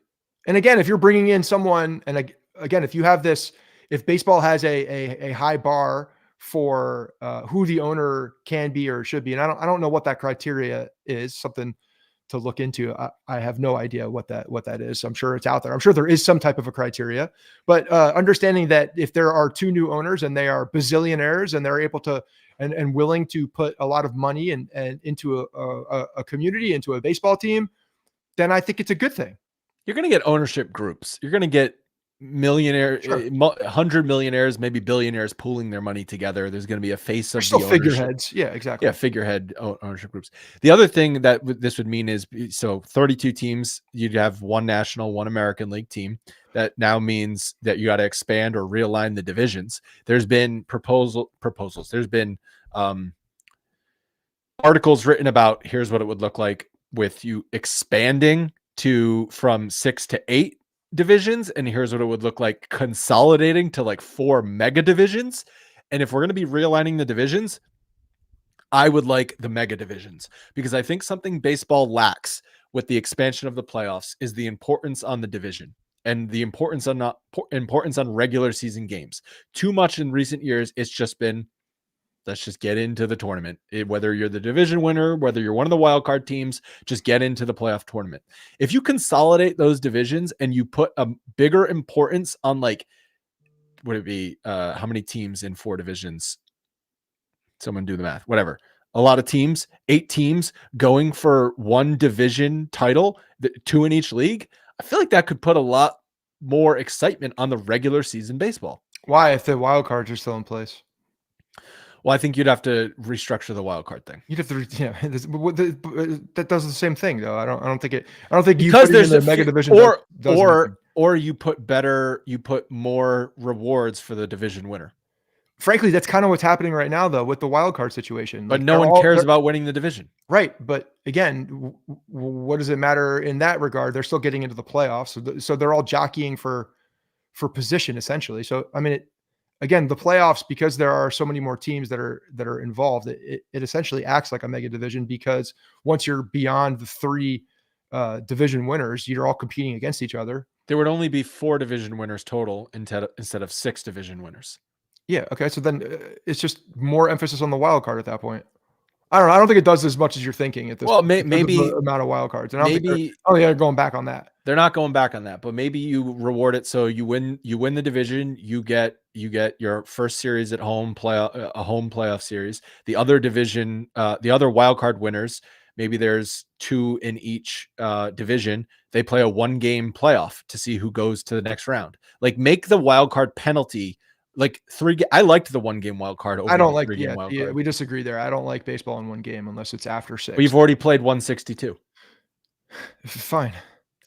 And again, if you're bringing in someone, and again, if baseball has a high bar for who the owner can be or should be, and I don't know what that criteria is, something to look into. I have no idea what that is. I'm sure it's out there. I'm sure there is some type of a criteria, but understanding that if there are 2 new owners and they are bazillionaires and they're able to and willing to put a lot of money and into a community, into a baseball team, then I think it's a good thing. You're going to get ownership groups. You're going to get millionaire, Sure. 100 millionaires, maybe billionaires pooling their money together. There's going to be a face They're of still the ownership. figureheads. Yeah, exactly. Yeah, figurehead ownership groups. The other thing that this would mean is, so 32 teams, you'd have one National, one American League team. That now means that you got to expand or realign the divisions. There's been proposals. There's been articles written about, here's what it would look like with you expanding from 6 to 8 divisions, and here's what it would look like consolidating to like 4 mega divisions. And if we're going to be realigning the divisions, I would like the mega divisions, because I think something baseball lacks with the expansion of the playoffs is the importance on the division and the importance on regular season games. Too much in recent years, it's just been, let's just get into the tournament. Whether you're the division winner, whether you're one of the wild card teams, just get into the playoff tournament. If you consolidate those divisions and you put a bigger importance on, like, would it be how many teams in 4 divisions? Someone do the math, whatever. A lot of teams, 8 teams going for one division title, 2 in each league. I feel like that could put a lot more excitement on the regular season baseball. Why, if the wild cards are still in place? Well, I think you'd have to restructure the wild card thing. You'd have to, that does the same thing though. I don't think Because you there's in the mega division or you put more rewards for the division winner. Frankly, that's kind of what's happening right now though with the wild card situation. But no one cares about winning the division. Right. But again, what does it matter in that regard? They're still getting into the playoffs. So they're all jockeying for position essentially. So, I mean, again, the playoffs, because there are so many more teams that are involved, it essentially acts like a mega division, because once you're beyond the 3 division winners, you're all competing against each other. There would only be 4 division winners total instead of 6 division winners. Yeah. Okay. So then it's just more emphasis on the wild card at that point. I don't know. I don't think it does as much as you're thinking at this point. Maybe the amount of wild cards. And I don't think they're going back on that. They're not going back on that, but maybe you reward it. So you win the division, you get your first series at home, a home playoff series. The other division, the other wild card winners, maybe there's 2 in each division. They play a 1-game playoff to see who goes to the next round. Like, make the wild card penalty like 3. I liked the 1-game wild card. I don't like. Yeah, we disagree there. I don't like baseball in 1 game unless it's after 6. But you've already played 162. Fine.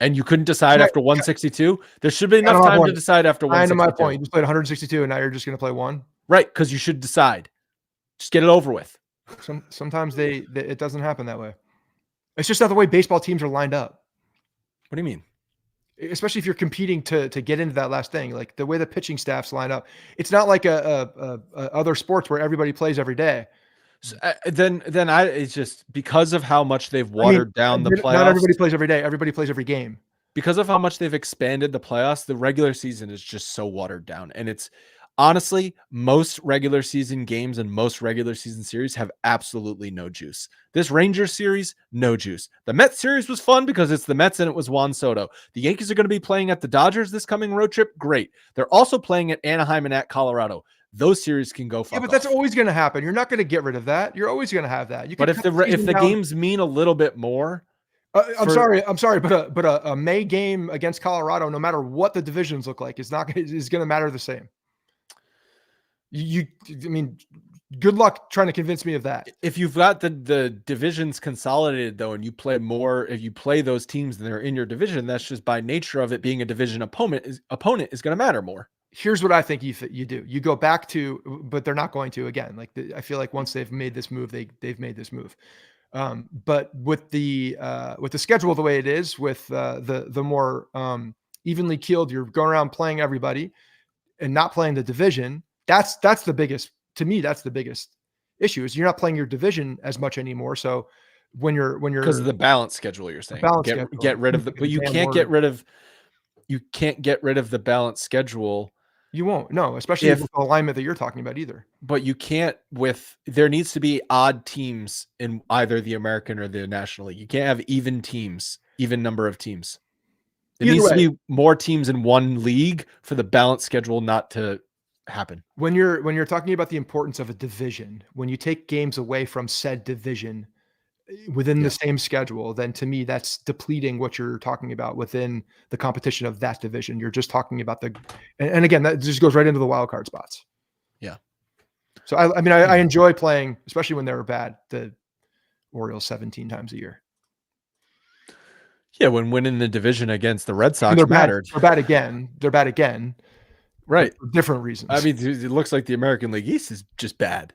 And you couldn't decide after 162. There should be enough time to decide after 162. My point. You just played 162, and now you're just going to play 1. Right, because you should decide. Just get it over with. Sometimes it doesn't happen that way. It's just not the way baseball teams are lined up. What do you mean? Especially if you're competing to get into that last thing, like the way the pitching staffs line up. It's not like a other sports where everybody plays every day. So, it's just because of how much they've watered down the playoffs. Not everybody plays every day. Everybody plays every game. Because of how much they've expanded the playoffs, the regular season is just so watered down. And it's honestly, most regular season games and most regular season series have absolutely no juice. This Rangers series, no juice. The Mets series was fun because it's the Mets and it was Juan Soto. The Yankees are going to be playing at the Dodgers this coming road trip. Great. They're also playing at Anaheim and at Colorado. Those series can go fuck but that's always going to happen. You're not going to get rid of that. You're always going to have that. But if the games mean a little bit more, I'm sorry, but a May game against Colorado, no matter what the divisions look like, is going to matter the same. I mean, good luck trying to convince me of that. If you've got the divisions consolidated though, and you play more, if you play those teams that are in your division, that's just by nature of it being a division opponent is going to matter more. Here's what I think you do. You go back to, but they're not going to again. Like I feel like once they've made this move, they've made this move. But with the schedule the way it is, with the more evenly keeled, you're going around playing everybody and not playing the division. That's the biggest, to me, that's the biggest issue, is you're not playing your division as much anymore. So when you're because of the balance schedule, you're saying get rid of the, but you can't get rid of the balance schedule. You won't, no, especially with the alignment that you're talking about either. But you can't there needs to be odd teams in either the American or the National League. You can't have even teams, even number of teams. It needs to be more teams in one league for the balance schedule not to happen. When you're talking about the importance of a division, when you take games away from said division, within Yeah. the same schedule, then to me, that's depleting what you're talking about within the competition of that division. You're just talking about and again, that just goes right into the wild card spots. Yeah. So I mean, I enjoy playing, especially when they were bad, the Orioles 17 times a year. Yeah, when winning the division against the Red And Sox they're bad. mattered. They're bad again. They're bad again. Right. For different reasons. I mean, it looks like the American League East is just bad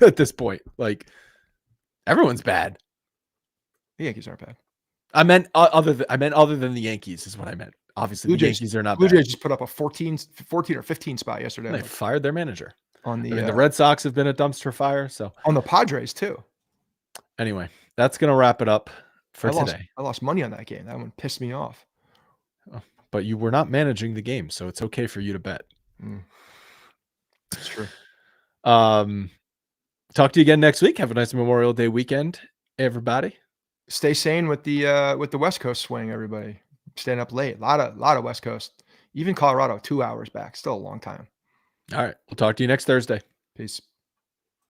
at this point. Like, everyone's bad. The Yankees aren't bad. I meant other than the Yankees is what I meant. Obviously, the Yankees are not Blue bad. Jays just put up a 14 or 15 spot yesterday. They fired their manager. On the, the Red Sox have been a dumpster fire. So on the Padres too. Anyway, that's gonna wrap it up for today. I lost money on that game. That one pissed me off. Oh, but you were not managing the game, so it's okay for you to bet. That's true. Talk to you again next week. Have a nice Memorial Day weekend, everybody. Stay sane with the West Coast swing, everybody. Staying up late. A lot of West Coast. Even Colorado, 2 hours back. Still a long time. All right. We'll talk to you next Thursday. Peace.